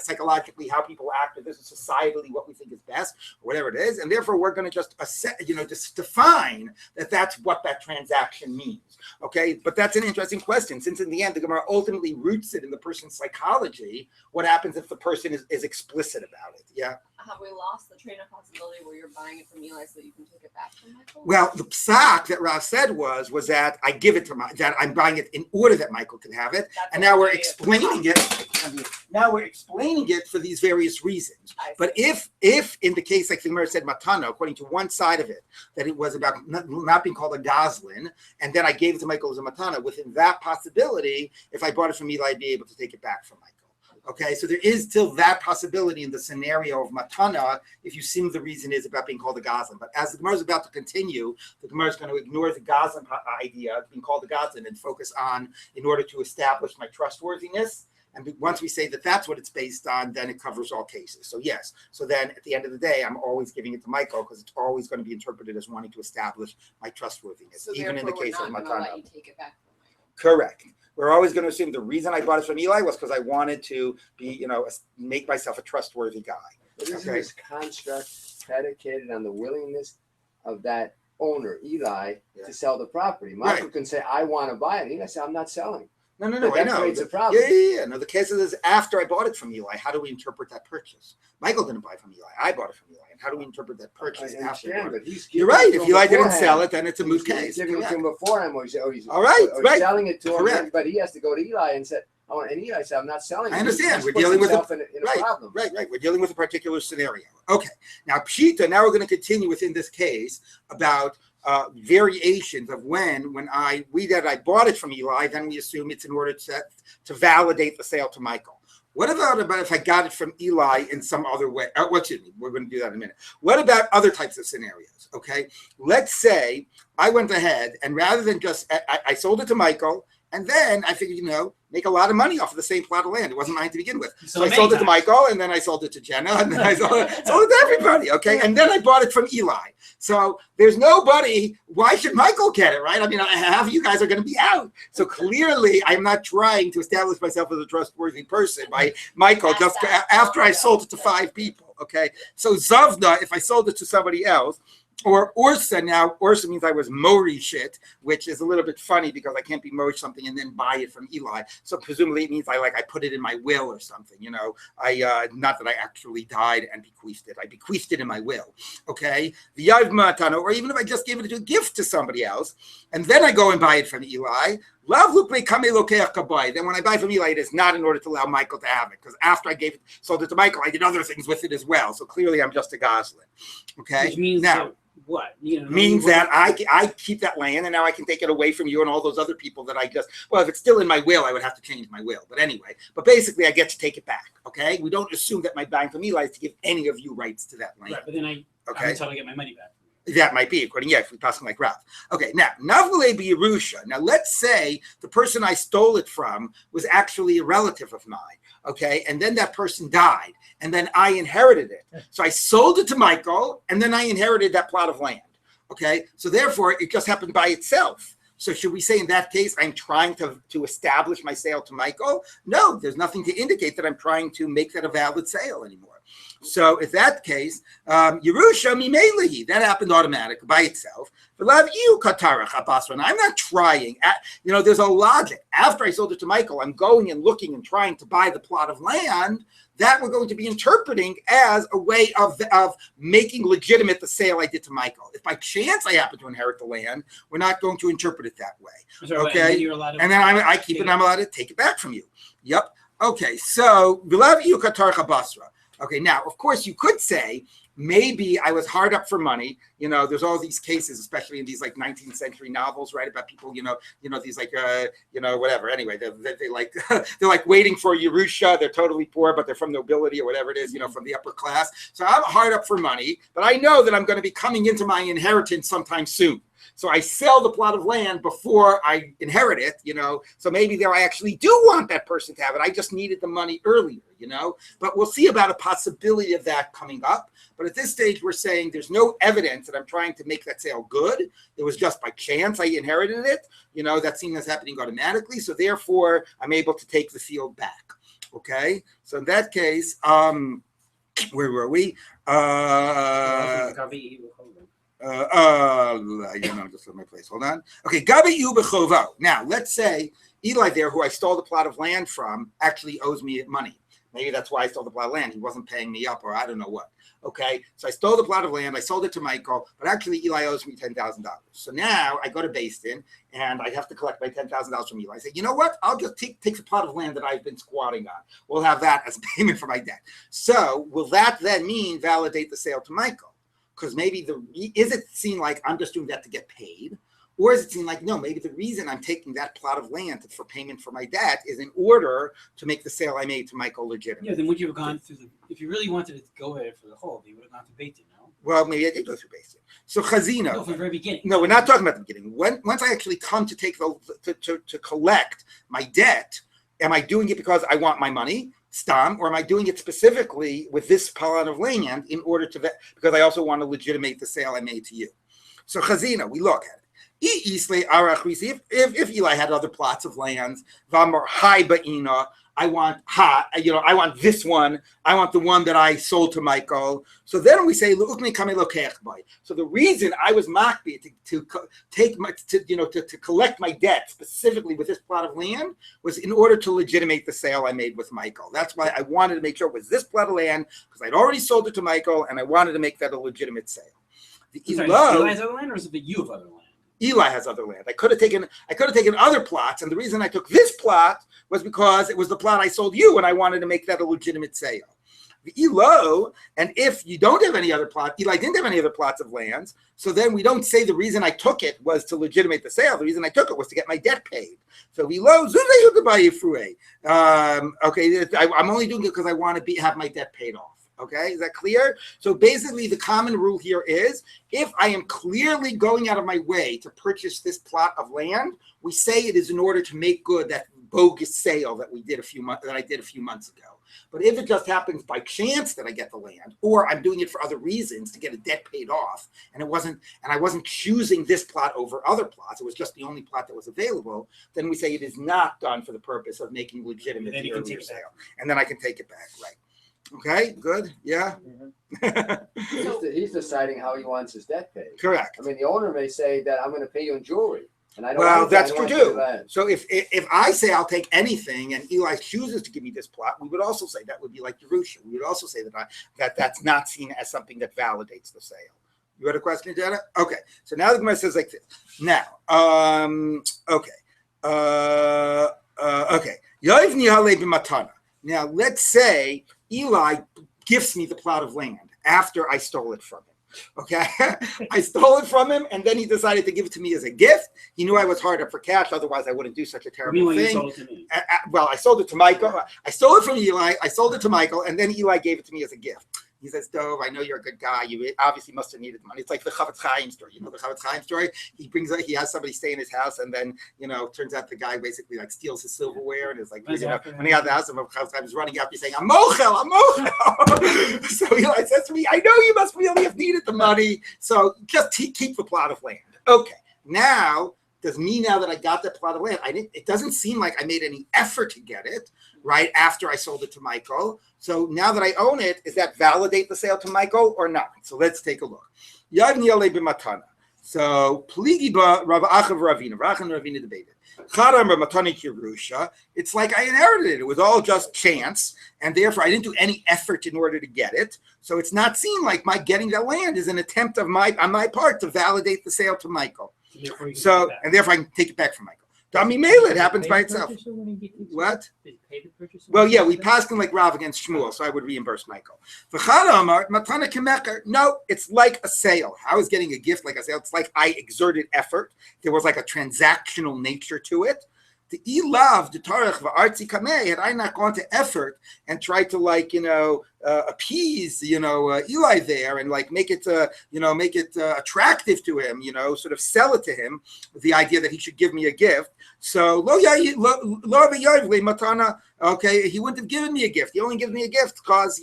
psychologically how people act, or this is societally what we think is best, or whatever it is, and therefore we're going to just just define that that's what that transaction means. Okay, but that's an interesting question, since in the end the Gemara ultimately roots it in the person's psychology. What happens if the person is explicit about it? Yeah. Have we lost the train of possibility where you're buying it from Eli so that you can take it back from Michael? Well, the psak that Rav said was that I give it to that I'm buying it in order that Michael can have it, and now we're explaining it. Now we're explaining it for these various reasons. But if in the case like the Gemara said matana, according to one side of it, that it was about not being called a Gazlan, and then I gave it to Michael as a matana, within that possibility, if I bought it from Eli, I'd be able to take it back from Michael. Okay, so there is still that possibility in the scenario of matana, if you assume the reason is about being called a Gazlan. But as the Gemara is about to continue, the Gemara is going to ignore the Gazlan idea of being called a Gazlan and focus on, in order to establish my trustworthiness. And once we say that that's what it's based on, then it covers all cases. So yes. So then at the end of the day, I'm always giving it to Michael because it's always going to be interpreted as wanting to establish my trustworthiness, So even in the case of we're not matana. going to let you take it back from Michael. Correct. We're always going to assume the reason I bought it from Eli was because I wanted to be, make myself a trustworthy guy. But isn't this construct predicated on the willingness of that owner, Eli, to sell the property? Michael can say, I want to buy it. Eli says, I'm not selling. No, I That know. creates a problem. Yeah. No, the case is after I bought it from Eli, how do we interpret that purchase? Michael didn't buy from Eli. I bought it from Eli. And how do we interpret that purchase I after? understand, but he's You're giving right. it to If him Eli didn't beforehand. sell it, then it's a moot He's case. giving it to him Correct. beforehand, or All right, or right. selling it to him, Correct. but he has to go to Eli and say, "Oh," and Eli said, "I'm not selling it." I understand. He's We're put dealing with himself in a right, problem. Right. We're dealing with a particular scenario. Okay. Now, Pshita, now we're going to continue within this case about variations of when I bought it from Eli, then we assume it's in order to validate the sale to Michael. What about if I got it from Eli in some other way? Excuse me, we're going to do that in a minute. What about other types of scenarios? Okay, let's say I went ahead and rather than just, I sold it to Michael, and then I figured, make a lot of money off of the same plot of land. It wasn't mine to begin with. So I sold it to Michael, and then I sold it to Jenna, and then I sold it to everybody, okay? And then I bought it from Eli. So there's nobody, why should Michael get it, right? I mean, half of you guys are going to be out. So clearly, I'm not trying to establish myself as a trustworthy person by Michael just after I sold it to 5 people, okay? So Zavna, if I sold it to somebody else, or Ursa, now Ursa means I was Morish it, which is a little bit funny because I can't be Morish something and then buy it from Eli. So presumably it means I put it in my will or something, I not that I actually died and bequeathed it. I bequeathed it in my will. Okay. The Yavmatano, or even if I just gave it as a gift to somebody else, and then I go and buy it from Eli. Then when I buy from Eli, it is not in order to allow Michael to have it, because after I sold it to Michael, I did other things with it as well. So clearly I'm just a Goslin. Okay. Which means now, what? Means that I keep that land and now I can take it away from you and all those other people that if it's still in my will, I would have to change my will. But anyway, basically I get to take it back. Okay. We don't assume that my buying from Eli is to give any of you rights to that land. Right, but then I'm entitled to get my money back. That might be, according, if we pass like Rav. Okay, now, Navale Yerusha. Now, let's say the person I stole it from was actually a relative of mine, okay? And then that person died, and then I inherited it. So I sold it to Michael, and then I inherited that plot of land, okay? So therefore, it just happened by itself. So should we say in that case, I'm trying to establish my sale to Michael? No, there's nothing to indicate that I'm trying to make that a valid sale anymore. So in that case, Yerusha Mimelehi, that happened automatically by itself. And I'm not trying. There's a logic. After I sold it to Michael, I'm going and looking and trying to buy the plot of land that we're going to be interpreting as a way of making legitimate the sale I did to Michael. If by chance I happen to inherit the land, we're not going to interpret it that way. Okay? And then I keep it and I'm allowed to take it back from you. Yep. Okay, so okay, now, of course, you could say, maybe I was hard up for money. There's all these cases, especially in these 19th century novels, right? About people, these whatever. Anyway, they're like waiting for Yerusha. They're totally poor, but they're from nobility or whatever it is, from the upper class. So I'm hard up for money, but I know that I'm going to be coming into my inheritance sometime soon. So I sell the plot of land before I inherit it, so maybe there I actually do want that person to have it. I just needed the money earlier, but we'll see about a possibility of that coming up. But at this stage, we're saying there's no evidence that I'm trying to make that sale good. It was just by chance I inherited it. That seemed as happening automatically. So therefore, I'm able to take the field back. Okay. So in that case, where were we? Just let my place. Hold on. Okay, Gabi Ubechovo. Now, let's say Eli there, who I stole the plot of land from, actually owes me money. Maybe that's why I stole the plot of land. He wasn't paying me up, or I don't know what. Okay, so I stole the plot of land. I sold it to Michael, but actually Eli owes me $10,000. So now I go to Basin and I have to collect my $10,000 from Eli. I say, you know what? I'll just take the plot of land that I've been squatting on. We'll have that as payment for my debt. So will that then mean validate the sale to Michael? Because maybe is it seem like I'm just doing that to get paid? Or does it seem like, no, maybe the reason I'm taking that plot of land for payment for my debt is in order to make the sale I made to Michael legitimate? Yeah, then would you have gone through if you really wanted to go ahead for the whole, you would have gone through Beit Din, no? Well, maybe I did go through Beit Din. So Chazina. No, from the very beginning. No, we're not talking about the beginning. Once I actually come to take to collect my debt, am I doing it because I want my money? Stam, or am I doing it specifically with this plot of land in order because I also want to legitimate the sale I made to you? So Chazina, we look at it. If Eli had other plots of lands, I want I want this one. I want the one that I sold to Michael. So then we say, so the reason I was makbi to collect my debt specifically with this plot of land was in order to legitimate the sale I made with Michael. That's why I wanted to make sure it was this plot of land because I'd already sold it to Michael and I wanted to make that a legitimate sale. The Eli's other land, or is it the you of other land? Eli has other land. I could have taken other plots, and the reason I took this plot was because it was the plot I sold you, and I wanted to make that a legitimate sale. The Elo, and if you don't have any other plot, Eli didn't have any other plots of lands, so then we don't say the reason I took it was to legitimate the sale. The reason I took it was to get my debt paid. So Elo, I'm only doing it because I want to have my debt paid off. Okay, is that clear? So basically the common rule here is if I am clearly going out of my way to purchase this plot of land, we say it is in order to make good that bogus sale that I did a few months ago. But if it just happens by chance that I get the land, or I'm doing it for other reasons to get a debt paid off, and I wasn't choosing this plot over other plots, it was just the only plot that was available, then we say it is not done for the purpose of making legitimate the earlier sale. And then I can take it back, right? Okay, good. Yeah. He's deciding how he wants his debt paid. Correct. I mean, the owner may say that I'm going to pay you in jewelry, and I don't. Well, want that's true too. So if I say I'll take anything, and Eli chooses to give me this plot, we would also say that would be like Yerusha. We would also say that that's not seen as something that validates the sale. You had a question, Jenna? Okay. So now the Gemara says like this. Now, okay. Yoiv nihale b'matana. Now, let's say Eli gifts me the plot of land after I stole it from him. Okay, I stole it from him, and then he decided to give it to me as a gift. He knew I was hard up for cash; otherwise, I wouldn't do such a terrible thing. You sold it to me? Well, I sold it to Michael. I stole it from Eli. I sold it to Michael, and then Eli gave it to me as a gift. He says, Dov, I know you're a good guy. You obviously must have needed money. It's like the Chavetz Chaim story. You know the Chavetz Chaim story? He has somebody stay in his house, and then, turns out the guy basically like steals his silverware and is like, when he got the house, and Chavetz Chaim is running up, he's saying, I'm mochel. So Eli says to me, I know you must really have needed the money, so just keep the plot of land. Okay, now, does mean now that I got that plot of land, it doesn't seem like I made any effort to get it, right, after I sold it to Michael. So now that I own it, does that validate the sale to Michael or not? So let's take a look. So, Pligiba Rav Achav Ravina. Rach and Ravina debated. It's like I inherited it. It was all just chance, and therefore I didn't do any effort in order to get it. So it's not seen like my getting the land is an attempt on my part to validate the sale to Michael. So, and therefore I can take it back from Michael. Dami Mela, it happens by itself. What? Did he pay the purchase? Well, yeah, we passed him like Rav against Shmuel, so I would reimburse Michael. No, it's like a sale. I was getting a gift like a sale. It's like I exerted effort. There was like a transactional nature to it. The ilav the tarech v'artzi kamei, had I not gone to effort and tried to appease Eli there and like make it attractive to him, sort of sell it to him with the idea that he should give me a gift. So lo matana. Okay, he wouldn't have given me a gift. He only gives me a gift because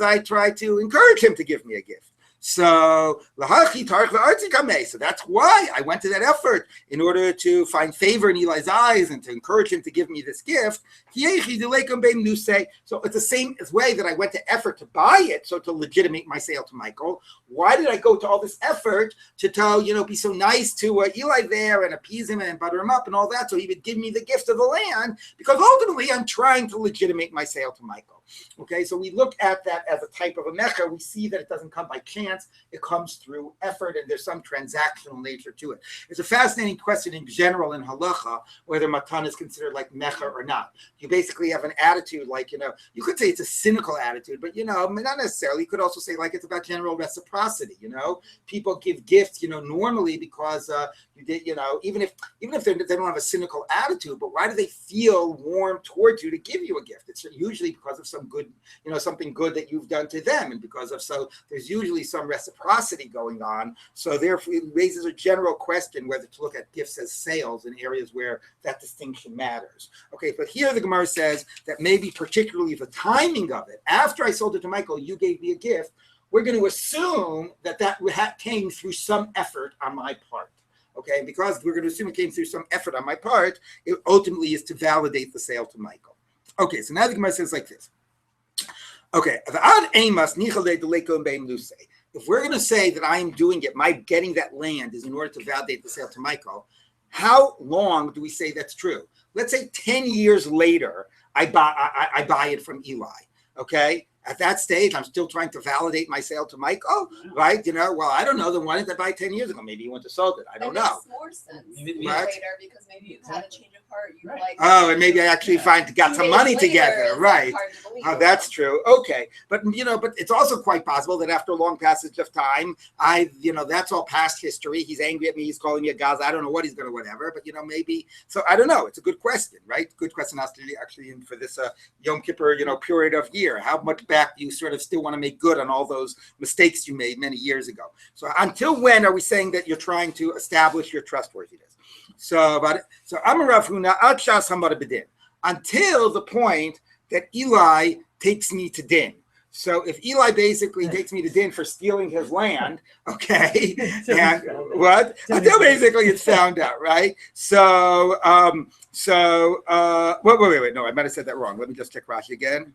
I tried to encourage him to give me a gift. So that's why I went to that effort in order to find favor in Eli's eyes and to encourage him to give me this gift. So it's the same way that I went to effort to buy it, so to legitimate my sale to Michael. Why did I go to all this effort to tell, be so nice to Eli there and appease him and butter him up and all that, so he would give me the gift of the land? Because ultimately I'm trying to legitimate my sale to Michael. Okay, so we look at that as a type of a mecha. We see that it doesn't come by chance. It comes through effort, and there's some transactional nature to it. It's a fascinating question in general in halacha, whether matan is considered like mecha or not. You basically have an attitude like, you could say it's a cynical attitude, but, not necessarily. You could also say like it's about general reciprocity, People give gifts, normally because you did, even if they don't have a cynical attitude, but why do they feel warm towards you to give you a gift? It's usually because of some good, something good that you've done to them, and there's usually some reciprocity going on. So therefore, it raises a general question whether to look at gifts as sales in areas where that distinction matters. Okay, but here the Gemara says that maybe particularly the timing of it, after I sold it to Michael, you gave me a gift. We're going to assume that came through some effort on my part. Okay, because we're going to assume it came through some effort on my part, it ultimately is to validate the sale to Michael. Okay, so now the Gemara says like this. Okay, if we're going to say that I am doing it, my getting that land is in order to validate the sale to Michael, how long do we say that's true? Let's say 10 years later, I buy it from Eli. Okay, at that stage, I'm still trying to validate my sale to Michael, right? Well, I don't know. Then why didn't I buy 10 years ago? Maybe you went to sold it. I don't know. It makes more sense Right? later because maybe you had a change of heart. You Right. like. Oh, and maybe I actually got 2 some days money later together, is right? hard to believe, Oh, that's true. Okay, but but it's also quite possible that after a long passage of time, that's all past history. He's angry at me. He's calling me a Gaza. I don't know what he's going to whatever. But maybe. So I don't know. It's a good question, right? Good question actually for this Yom Kippur period of year. How much back do you sort of still want to make good on all those mistakes you made many years ago? So until when are we saying that you're trying to establish your trustworthiness? So Amarav Huna Ad Shas Hamad B'Din, until the point that Eli takes me to din. So if Eli basically takes me to din for stealing his land, okay, and what? Until basically it's found out, right? So wait, no, I might have said that wrong. Let me just check Rashi again.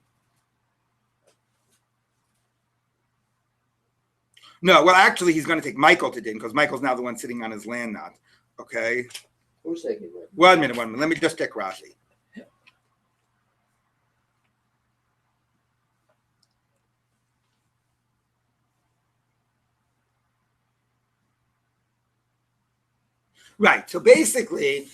No, well, actually, he's going to take Michael to din because Michael's now the one sitting on his land, not okay. Who's taking it? 1 minute. Let me just check Rashi. Right. So basically,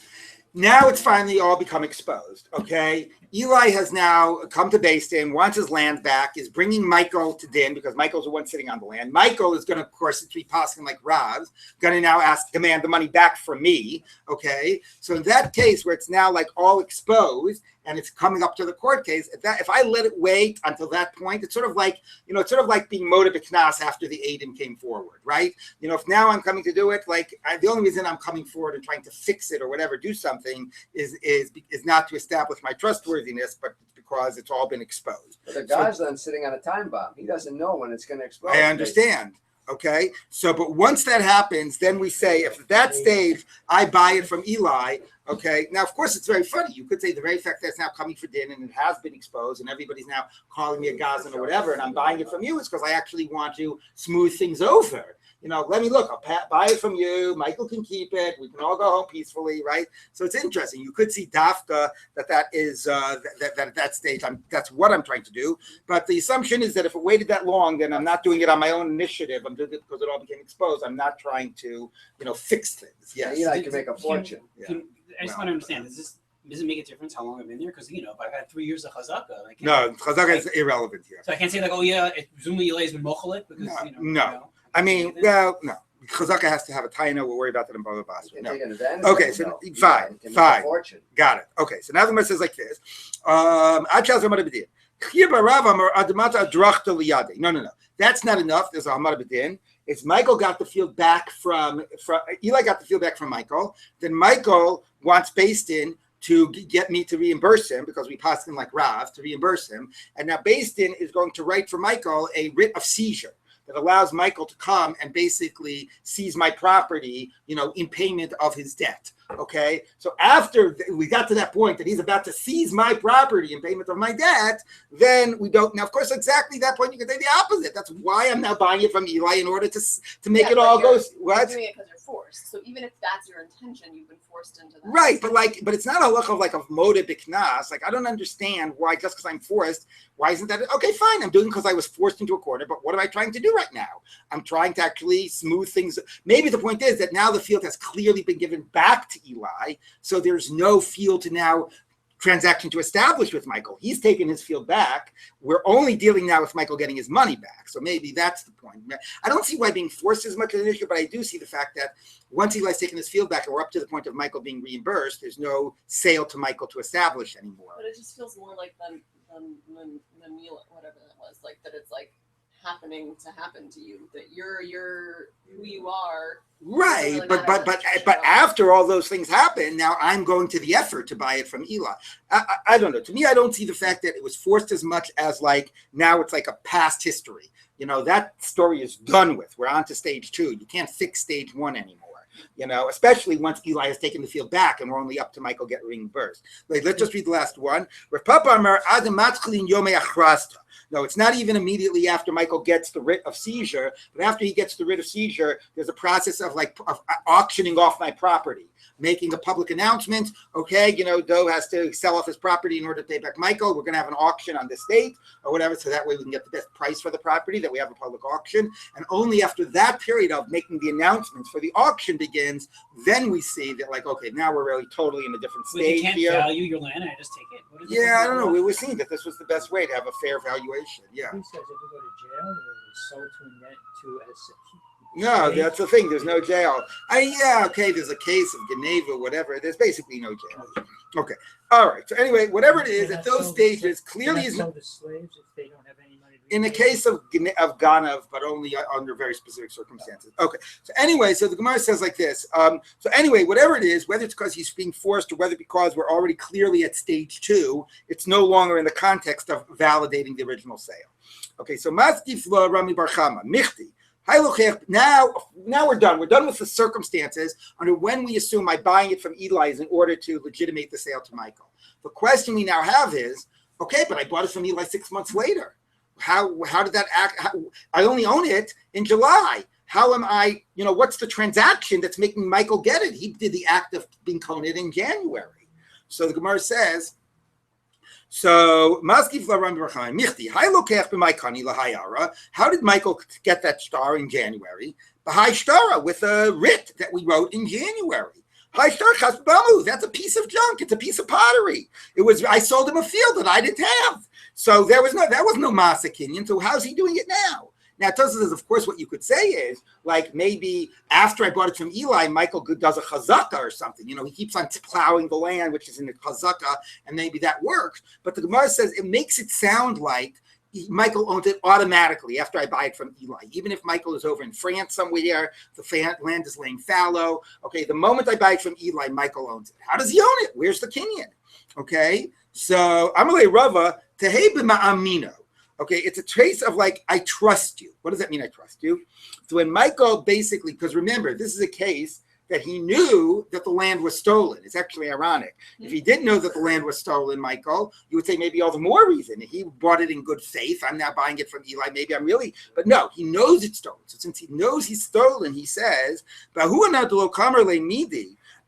now it's finally all become exposed. Okay. Eli has now come to Beis Din, wants his land back, is bringing Michael to din because Michael's the one sitting on the land. Michael is going to, of course, it's be passing like Rav's, going to now demand the money back from me. Okay. So in that case, where it's now like all exposed and it's coming up to the court case, if I let it wait until that point, it's sort of like, being moda b'knas after the Adim came forward, right? If now I'm coming to do it, the only reason I'm coming forward and trying to fix it or whatever, do something is not to establish my trustworthiness, but because it's all been exposed. But the guy's then sitting on a time bomb. He doesn't know when it's going to explode. I understand. Okay. So, but once that happens, then we say, if at that stage I buy it from Eli, okay. Now, of course, it's very funny. You could say the very fact that it's now coming for din and it has been exposed and everybody's now calling me a Gazan or whatever, and I'm buying it from you, is because I actually want to smooth things over. Let me look. I'll buy it from you. Michael can keep it. We can all go home peacefully, right? So it's interesting. You could see Dafka that is that at that stage. That's what I'm trying to do. But the assumption is that if it waited that long, then I'm not doing it on my own initiative. I'm doing it because it all became exposed. I'm not trying to, fix things. Yes. Eli can make a fortune. I just want to understand. Does it make a difference how long I've been there? Because if I've had 3 years of chazaka, no, chazaka is irrelevant here. So I can't say presumably Eli's been mochalit because no. I mean, well, no. Chazaka has to have a taina. We'll worry about that in Bava Basra. No. Okay, so fine. Got it. Okay, so now the Gemara says like this. No. That's not enough. There's a hamad b'din. It's Michael got the field back from Eli got the field back from Michael. Then Michael wants Beis Din to get me to reimburse him because we passed him like Rav to reimburse him. And now Beis Din is going to write for Michael a writ of seizure that allows Michael to come and basically seize my property, in payment of his debt. Okay. So after we got to that point that he's about to seize my property in payment of my debt, then we don't. Now, of course, exactly that point, you can say the opposite. That's why I'm now buying it from Eli in order to make it all go. What? You're doing it because you're forced. So even if that's your intention, you've been forced into that. Right. But it's not a look of moda b'knas. I don't understand why just because I'm forced, why isn't that? Okay, fine. I'm doing it because I was forced into a corner. But what am I trying to do right now? I'm trying to actually smooth things. Maybe the point is that now the field has clearly been given back to Eli, so there's no field to now transaction to establish with Michael. He's taken his field back. We're only dealing now with Michael getting his money back. So maybe that's the point. I don't see why being forced is much of an issue, but I do see the fact that once Eli's taken his field back and we're up to the point of Michael being reimbursed, there's no sale to Michael to establish anymore. But it just feels more like the meal, whatever that was, that it's happening to happen to you, that you're who you are. Right, really but after all those things happen, now I'm going to the effort to buy it from Eli. I don't know. To me, I don't see the fact that it was forced as much as now it's like a past history. That story is done with. We're on to stage 2. You can't fix stage 1 anymore. especially once Eli has taken the field back and we're only up to Michael getting reimbursed. Let's just read the last one. No, it's not even immediately after Michael gets the writ of seizure, but after he gets the writ of seizure, there's a process of auctioning off my property, making a public announcement. Okay, Doe has to sell off his property in order to pay back Michael. We're going to have an auction on the state or whatever, so that way we can get the best price for the property, that we have a public auction. And only after that period of making the announcements for the auction begins, then we see that, okay, now we're really totally in a different But stage you can't here. value your land and I just take it. What is it? Yeah, I don't know. We were seeing that this was the best way to have a fair valuation. Yeah. Who says if you go to jail or sold to No, that's the thing. There's no jail. Okay, there's a case of Geneva, whatever. There's basically no jail. Okay. All right. So anyway, whatever it is, at those stages, clearly is sold to slaves if they don't have any money. in the case of Ganav, but only under very specific circumstances. Okay. So anyway, so the Gemara says like this. So anyway, whatever it is, whether it's because he's being forced or whether because we're already clearly at stage 2, it's no longer in the context of validating the original sale. Okay. So Maskif Lo Rami Barchama Michti. Now we're done. We're done with the circumstances under when we assume my buying it from Eli is in order to legitimate the sale to Michael. The question we now have is, okay, but I bought it from Eli 6 months later. How did that act? I only own it in July. How am I, what's the transaction that's making Michael get it? He did the act of being coned in January. So the Gemara says, how did Michael get that star in January? With a writ that we wrote in January. That's a piece of junk. It's a piece of pottery. I sold him a field that I didn't have. So that was no Masa Kinyan. So how's he doing it now? Now, Tosfos says, of course, what you could say is, maybe after I bought it from Eli, Michael does a chazaka or something. He keeps on plowing the land, which is in the chazaka, and maybe that works. But the Gemara says it makes it sound like Michael owns it automatically after I buy it from Eli. Even if Michael is over in France somewhere, the land is laying fallow. Okay, the moment I buy it from Eli, Michael owns it. How does he own it? Where's the Kinyan? Okay, so Amalei Rava Tehei b'ma'amino. Okay, it's a trace of I trust you. What does that mean, I trust you? So when Michael basically, because remember, this is a case that he knew that the land was stolen. It's actually ironic. If he didn't know that the land was stolen, Michaal, you would say maybe all the more reason. He bought it in good faith. I'm now buying it from Eli. Maybe I'm really, but no, he knows it's stolen. So since he knows he's stolen, he says, and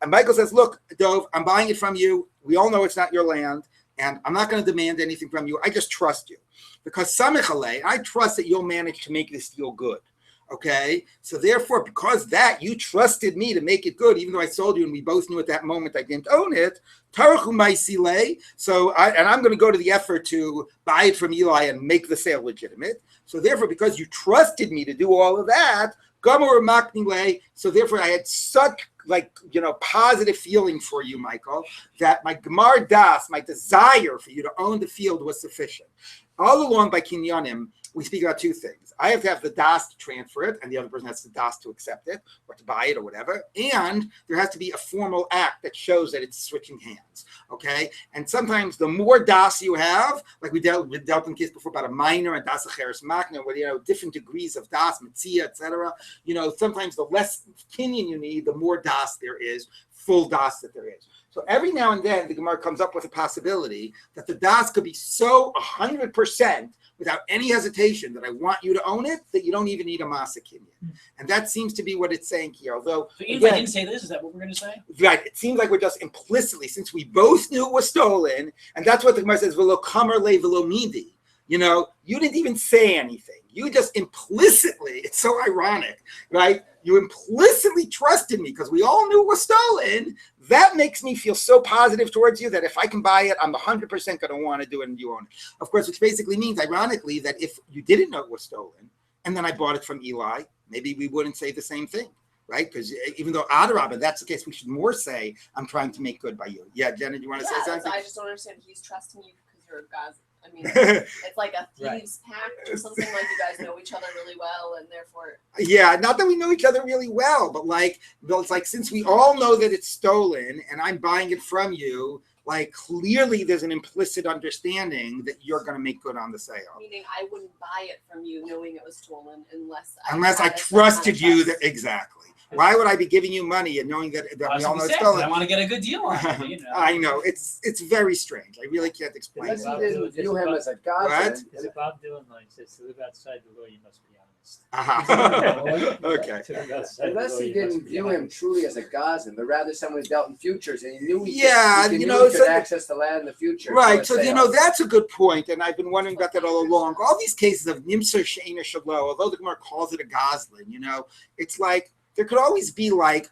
Michael says, look, Dov, I'm buying it from you. We all know it's not your land, and I'm not going to demand anything from you. I just trust you. Because Samichalei, I trust that you'll manage to make this deal good. Okay, so therefore, because that you trusted me to make it good, even though I sold you and we both knew at that moment I didn't own it, Tarachu Maisile. So I'm going to go to the effort to buy it from Eli and make the sale legitimate. So therefore, because you trusted me to do all of that, Gamor Maknile. So therefore, I had such positive feeling for you, Michael, that my Gemar Das, my desire for you to own the field was sufficient. All along by Kinyanim, we speak about two things. I have to have the das to transfer it, and the other person has the das to accept it, or to buy it, or whatever. And there has to be a formal act that shows that it's switching hands. Okay? And sometimes the more das you have, like we dealt in the case before about a minor and das acheres makna, where different degrees of das, metzia, etc. Sometimes the less kinyan you need, the more das there is, full das that there is. So every now and then, the Gemara comes up with a possibility that the das could be so 100% without any hesitation that I want you to own it, that you don't even need a Masa Kinyan. And that seems to be what it's saying here. Although, so even if I didn't say this, is that what we're going to say? Right. It seems like we're just implicitly, since we both knew it was stolen, and that's what the Gemara says, velo kamer le velo midi. You didn't even say anything. You just implicitly, it's so ironic, right? You implicitly trusted me because we all knew it was stolen. That makes me feel so positive towards you that if I can buy it, I'm 100% going to want to do it and you own it. Of course, which basically means, ironically, that if you didn't know it was stolen and then I bought it from Eli, maybe we wouldn't say the same thing, right? Because even though Adarabah, that's the case, we should more say, I'm trying to make good by you. Yeah, Jenna, do you want to say something? I just don't understand. He's trusting you because you're a Gaza. I mean, it's like a thieves' pact or something, like you guys know each other really well, and therefore. Yeah, not that we know each other really well, but it's like since we all know that it's stolen and I'm buying it from you, clearly there's an implicit understanding that you're going to make good on the sale. Meaning, I wouldn't buy it from you knowing it was stolen unless I trusted you. Exactly. Why would I be giving you money and knowing that we all know it's I stolen? want to get a good deal on it. You know? I know it's very strange. I really can't explain Unless it. he didn't view him as a What? godsend. There's a Bob Dylan line says, to live outside the law, you must be honest. Okay. To live outside the Unless law, he you didn't must be view him honest. truly as a godsend, but rather someone who dealt in futures and he knew he Yeah, could, he you knew know, he could so- access the land in the future. Right, so let's you say, know that's a good point, and I've been wondering about that all along. All these cases of Nimser Sheina Shalo, although the Gemara calls it a Goslin, you know, it's like there could always be like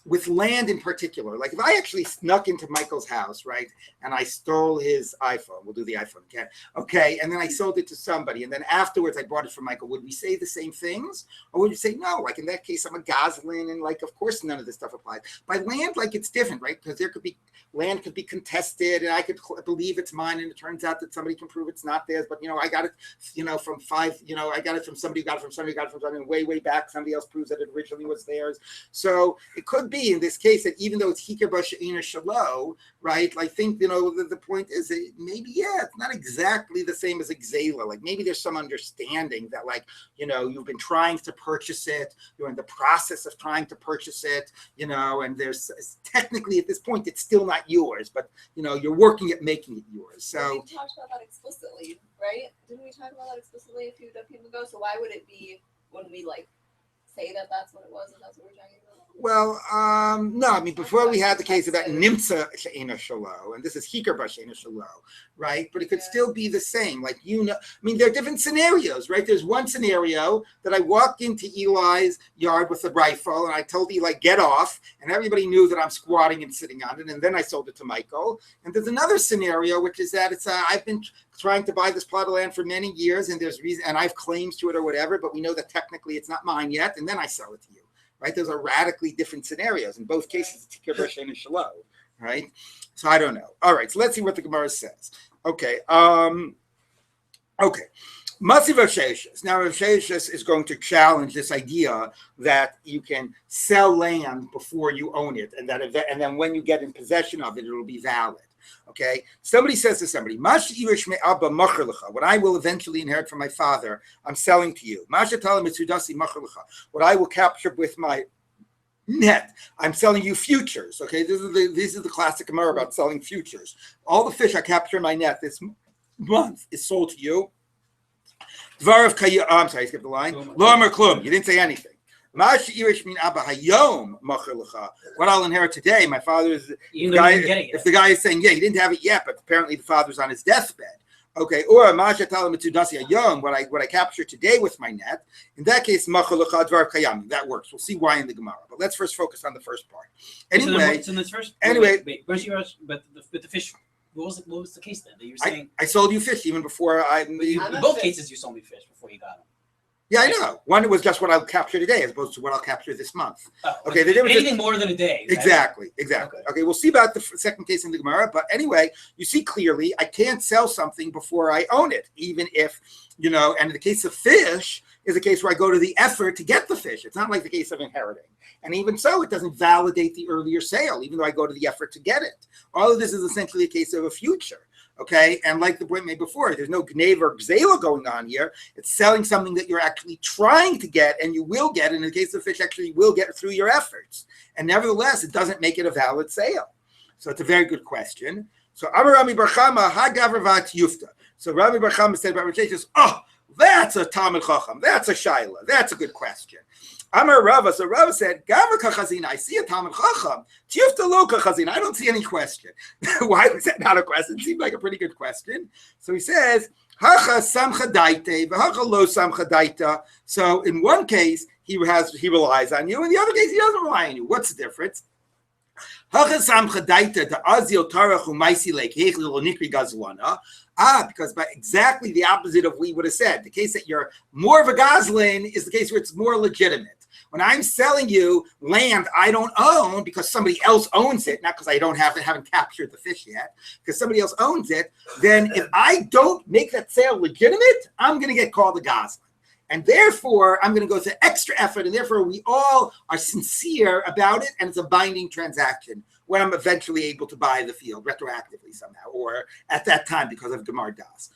with land in particular. Like if I actually snuck into Michael's house, right, and I stole his iPhone, we'll do the iPhone again, okay, and then I sold it to somebody, and then afterwards I bought it from Michael. Would we say the same things, or would you say no? Like in that case, I'm a Goslin, and like of course none of this stuff applies. By land, like it's different, right? Because there could be land could be contested, and I could believe it's mine, and it turns out that somebody can prove it's not theirs. But you know, I got it, you know, from five, you know, I got it from somebody who got it from somebody who got it from somebody way back. Somebody else proves that it originally was theirs. So it could be in this case that even though it's Hikar B'She'ina Shalo, right? I think, you know, the point is that maybe, yeah, it's not exactly the same as Exela. Like maybe there's some understanding that, like, you know, you've been trying to purchase it, you're in the process of trying to purchase it, you know, and there's technically at this point it's still not yours, but you know, you're working at making it yours. So we talked about that explicitly, right? Didn't we talk about that explicitly a few people ago? So why would it be when we like say that that's what it was and that's what we're talking about? well, no, I mean, before we had the case about Nimtza She'ena Shalo, and this is Hikar B'She'ena Shalo, right? But it could still be the same. Like, you know, I mean, there are different scenarios, right? There's one scenario that I walked into Eli's yard with a rifle, and I told Eli, get off, and everybody knew that I'm squatting and sitting on it, and then I sold it to Michael. And there's another scenario, which is that it's I've been trying to buy this plot of land for many years, and there's reason, and I have claims to it or whatever, but we know that technically it's not mine yet, and then I sell it to you. Right, those are radically different scenarios. In both cases, it's Hikar B'She'ena Shalo, right? So I don't know. All right, so let's see what the Gemara says. Okay, okay. Massive Rav Sheshes. Now Rav Sheshes is going to challenge this idea that you can sell land before you own it, and that and then when you get in possession of it, it'll be valid. Okay, somebody says to somebody, what I will eventually inherit from my father, I'm selling to you. What I will capture with my net, I'm selling you futures. Okay, these are the classic Gemara about selling futures. All the fish I capture in my net this month is sold to you. I'm sorry, I skipped the line. Lo Amar Klum, you didn't say anything. What I'll inherit today, my father is if the guy is saying, yeah, he didn't have it yet, but apparently the father's on his deathbed. Okay, or what I capture today with my net, in that case, that works. We'll see why in the Gemara. But let's first focus on the first part. Anyway, so in this first, anyway, but the fish. What was the case then? That you were saying I sold you fish even before in both cases you sold me fish before you got them. Yeah, I know. One was just what I'll capture today as opposed to what I'll capture this month. Oh, okay, the difference anything more than a day. Exactly. Okay, we'll see about the second case in the Gemara. But anyway, you see clearly I can't sell something before I own it, even if, you know, and in the case of fish is a case where I go to the effort to get the fish. It's not like the case of inheriting. And even so, it doesn't validate the earlier sale, even though I go to the effort to get it. All of this is essentially a case of a future. Okay, and like the point made before, there's no gneva or gzela going on here. It's selling something that you're actually trying to get, and you will get. And in the case of fish, actually, you will get through your efforts. And nevertheless, it doesn't make it a valid sale. So it's a very good question. So Amar Rami Bar Chama Hagavravat Yufta. So Rami Bar Chama said about Rav says, oh, that's a Talmud Chacham. That's a Shaila. That's a good question. Amar Rava, so Rava said, Gavra Kachazina, I see a Talmud Chacham. Tiyufta lo Kachazina, I don't see any question. Why was that not a question? It seemed like a pretty good question. So he says, Hacha Samcha Daite, V'hacha lo Samcha Daita. So in one case, he relies on you. In the other case, he doesn't rely on you. What's the difference? Because by exactly the opposite of what we would have said. The case that you're more of a Goslin is the case where it's more legitimate. When I'm selling you land I don't own because somebody else owns it, not because I haven't captured the fish yet, because somebody else owns it, then if I don't make that sale legitimate, I'm going to get called a Goslin. And therefore, I'm going to go to extra effort, and therefore we all are sincere about it, and it's a binding transaction when I'm eventually able to buy the field retroactively somehow, or at that time because of Gemar Das.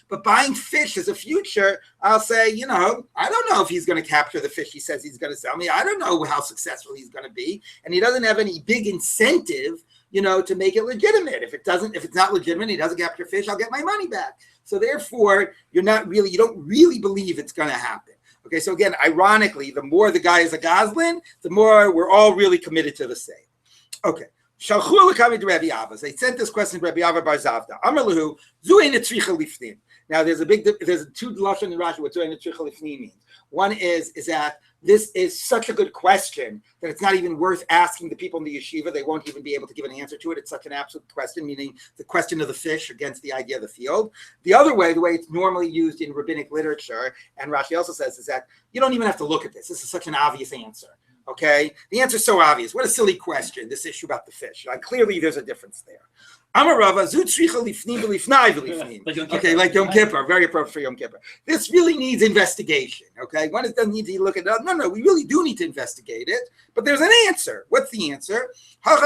But buying fish as a future, I'll say, I don't know if he's going to capture the fish he says he's going to sell me. I don't know how successful he's going to be. And he doesn't have any big incentive, to make it legitimate. If it's not legitimate, he doesn't capture fish, I'll get my money back. So therefore, you don't really believe it's going to happen. Okay, so again, ironically, the more the guy is a Goslin, the more we're all really committed to the same. Okay. They sent this question to Rabbi Ava Bar Zavda. Amar lahu, zu ein tzricha lifnim. Now, there's two lashon in Rashi what zu ein tzricha lifnim means. One is that this is such a good question that it's not even worth asking the people in the yeshiva. They won't even be able to give an answer to it. It's such an absolute question, meaning the question of the fish against the idea of the field. The other way, the way it's normally used in rabbinic literature, and Rashi also says, is that you don't even have to look at this. This is such an obvious answer. Okay, the answer is so obvious. What a silly question, this issue about the fish. Clearly, there's a difference there. Okay, like Yom Kippur, very appropriate for Yom Kippur. This really needs investigation. Okay, one doesn't need to look at it. No, we really do need to investigate it. But there's an answer. What's the answer? In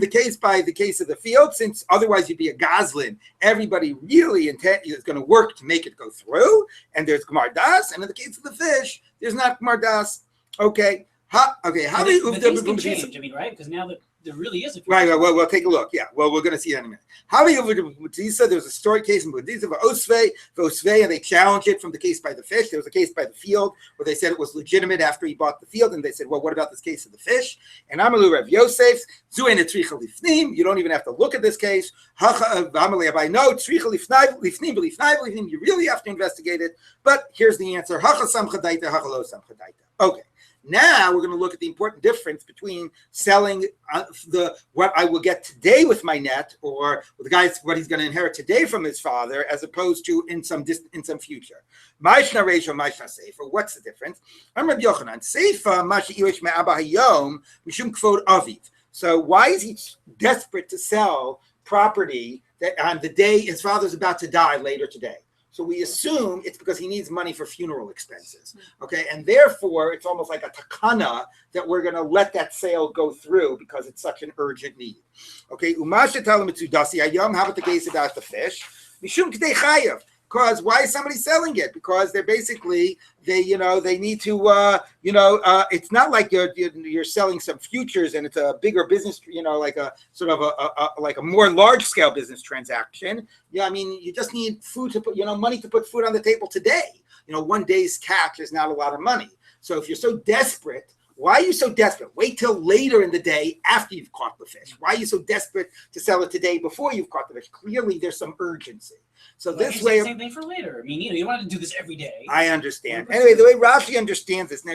the case of the field, since otherwise you'd be a Goslin, everybody really is going to work to make it go through, and there's Gemar Das, and in the case of the fish, there's not Gemar Das. Okay. How do you change? Right? Because now that there really is a right. Well, we'll take a look. Yeah. Well, we're going to see that in a minute. How do you there's a story case in Buddhisa of Osvei, and they challenged it from the case by the fish. There was a case by the field where they said it was legitimate after he bought the field, and they said, well, what about this case of the fish? And Amalu Rav Yosef, Zuin Tricha Lifnim. You don't even have to look at this case. Amalu no Tricha Lifnim. You really have to investigate it. But here's the answer. Hacha Sam Chadaita, Hacha Lo Sam Chadaita. Okay. Now we're going to look at the important difference between selling what I will get today with my net, or what he's going to inherit today from his father, as opposed to in some future. Ma'ishna Reisha, Ma'ishna Seifa. What's the difference? I'm Rabbi Yochanan. Seifa Mashi Iwish Me'abba Hayom Mishum Kvod Aviv. So why is he desperate to sell property that on the day his father's about to die later today? So we assume it's because he needs money for funeral expenses, okay? And therefore, it's almost like a takana that we're going to let that sale go through because it's such an urgent need, okay? Umasha talamitudasi ayam. How about the case about the fish? Mishum k'dei chayav. Because why is somebody selling it? Because they're basically they need to it's not like you're selling some futures and it's a bigger business, like a sort of a more large scale business transaction. Yeah, I mean, you just need food to put money to put food on the table today. One day's catch is not a lot of money. So if you're so desperate, why are you so desperate? Wait till later in the day after you've caught the fish. Why are you so desperate to sell it today before you've caught the fish? Clearly, there's some urgency. So this way, same thing for later. I mean, you don't want to do this every day. I understand. Anyway, the way Rashi understands this now,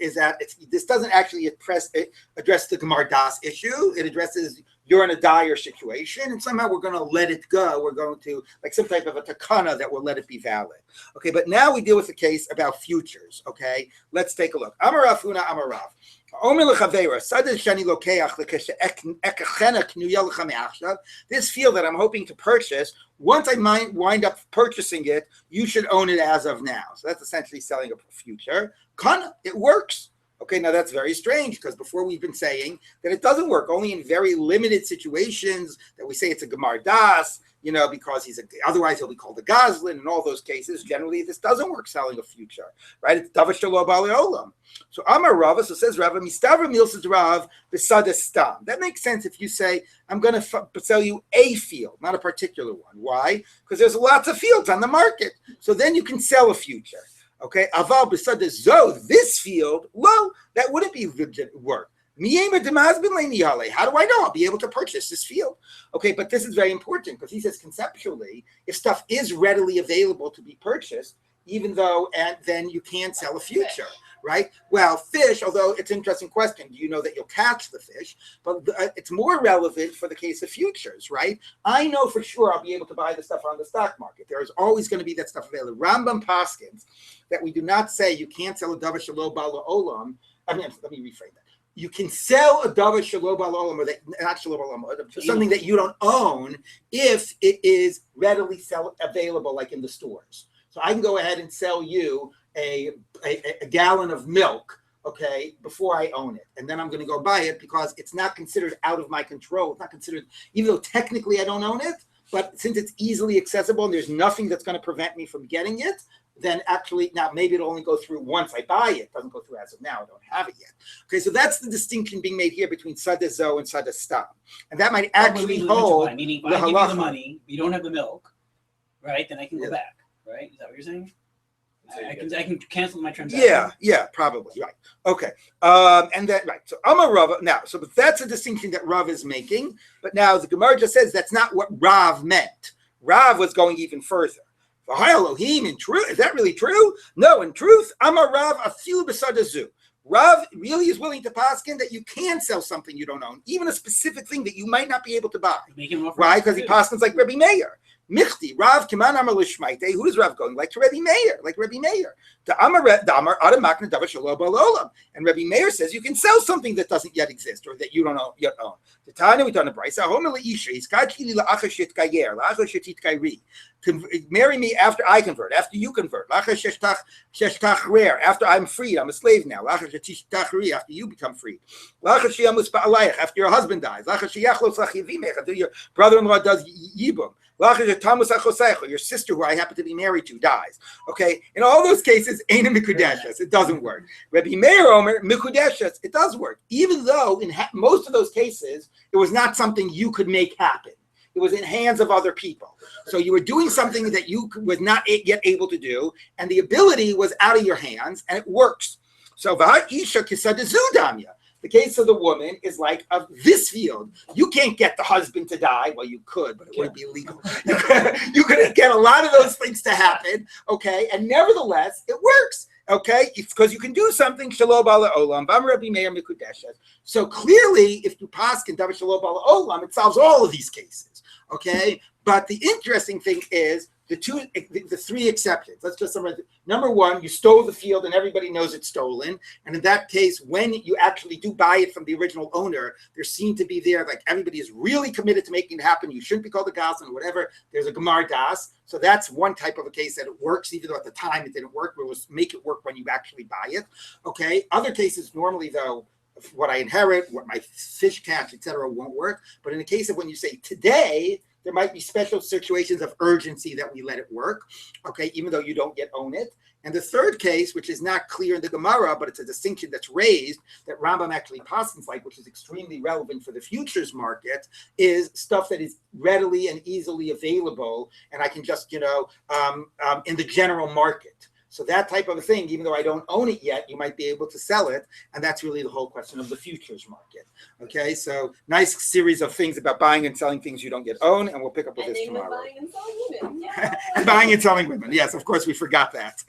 is that this doesn't actually address the Gemar Das issue. It addresses you're in a dire situation, and somehow we're going to let it go. We're going to like some type of a takana that will let it be valid. Okay, but now we deal with the case about futures. Okay, let's take a look. Amarav Huna Amarav. This field that I'm hoping to purchase, once I wind up purchasing it, you should own it as of now. So that's essentially selling a future. It works. Okay, now that's very strange because before we've been saying that it doesn't work, only in very limited situations that we say it's a Gemar Das, because otherwise he'll be called a Goslin. In all those cases, generally this doesn't work selling a future, right? It's Davash Shelo Bali Olam. So Amar Rava, so says Rava, Mistavra Milsas Rav Besada Stam. That makes sense if you say, I'm going to sell you a field, not a particular one. Why? Because there's lots of fields on the market. So then you can sell a future. Okay, Aval Besada Zo, this field, well, that wouldn't be legit work. How do I know I'll be able to purchase this field? Okay, but this is very important because he says conceptually, if stuff is readily available to be purchased, then you can sell a future, right? Well, fish, although it's an interesting question, do you know that you'll catch the fish? But it's more relevant for the case of futures, right? I know for sure I'll be able to buy the stuff on the stock market. There is always going to be that stuff available. Rambam paskins that we do not say you can't sell a Dava Shelo Bala Olam. Let me reframe that. You can sell a Dava Shelo Bala Olam, or not Shelo Bala Olam, something that you don't own if it is readily available, like in the stores. So I can go ahead and sell you a gallon of milk, okay, before I own it. And then I'm going to go buy it because it's not considered out of my control. It's not considered, even though technically I don't own it, but since it's easily accessible and there's nothing that's going to prevent me from getting it, then actually, now maybe it'll only go through once I buy it. It doesn't go through as of now. I don't have it yet. Okay, so that's the distinction being made here between Sada Zo and Sada Stam. And that might actually hold meaning the if I give you halacha. the money, you don't have the milk, right? Then I can go Yeah. back, right? Is that what you're saying? So you I get- can cancel my transaction. Yeah, probably, right. Okay, and that, right, so Amar Rav, now, so but that's a distinction that Rav is making, but now the Gemara just says that's not what Rav meant. Rav was going even further. V'hai Elohim, in truth, is that really true? No, in truth, Amar Rav afilu b'sadazu. Rav really is willing to paskin that you can sell something you don't own, even a specific thing that you might not be able to buy. Make him offer Right? Because he too. paskins like Rabbi Meir. Michti, Rav Kiman Amar Lishmaite. Who does Rav going? Like to Rabbi Meir, like Rabbi Meir. The Amar Adam Makna Davar Shalom Olam. And Rabbi Meir says you can sell something that doesn't yet exist or that you don't yet own. The Tana we done a brisa. Homer leisha. He's kachili laachashit kayer laachashit kairi. Marry me after I convert. After you convert. Laachashitach sheshtach rare. After I'm freed, I'm a slave now. Laachashitach ri. After you become free. Laachashiyamus ba'alayach. After your husband dies. Laachashiyachlos lachivimech. After your brother-in-law does yibum. Your sister, who I happen to be married to, dies. Okay, in all those cases, ain't a mikudeshes. It doesn't work. Rabbi Meir Omer mikudeshes. It does work, even though in most of those cases it was not something you could make happen. It was in hands of other people. So you were doing something that you was not yet able to do, and the ability was out of your hands, and it works. So v'ha'isha kisadezudamya. The case of the woman is like of this field. You can't get the husband to die. Well, you could, but it wouldn't be illegal. You could get a lot of those things to happen, okay? And nevertheless, it works, okay? It's because you can do something. Shalom bala olam. Bam Rabbi Meir mikudeshes. So clearly, if you paskin davar shalom bala olam, it solves all of these cases, okay? But the interesting thing is the three exceptions. Let's just summarize. Number one, you stole the field and everybody knows it's stolen. And in that case, when you actually do buy it from the original owner, there seem to be there, like everybody is really committed to making it happen. You shouldn't be called a goslin or whatever. There's a gemar das. So that's one type of a case that it works, even though at the time it didn't work. We'll make it work when you actually buy it. Okay. Other cases, normally though, what I inherit, what my fish catch, etc., won't work. But in the case of when you say today, there might be special situations of urgency that we let it work, okay, even though you don't yet own it. And the third case, which is not clear in the Gemara, but it's a distinction that's raised that Rambam actually passes like, which is extremely relevant for the futures market, is stuff that is readily and easily available, and I can just, in the general market. So that type of a thing, even though I don't own it yet, you might be able to sell it. And that's really the whole question of the futures market. Okay, so nice series of things about buying and selling things you don't yet own. And we'll pick up with this Ending with tomorrow. buying and selling women. Yeah. And buying and selling women. Yes, of course, we forgot that.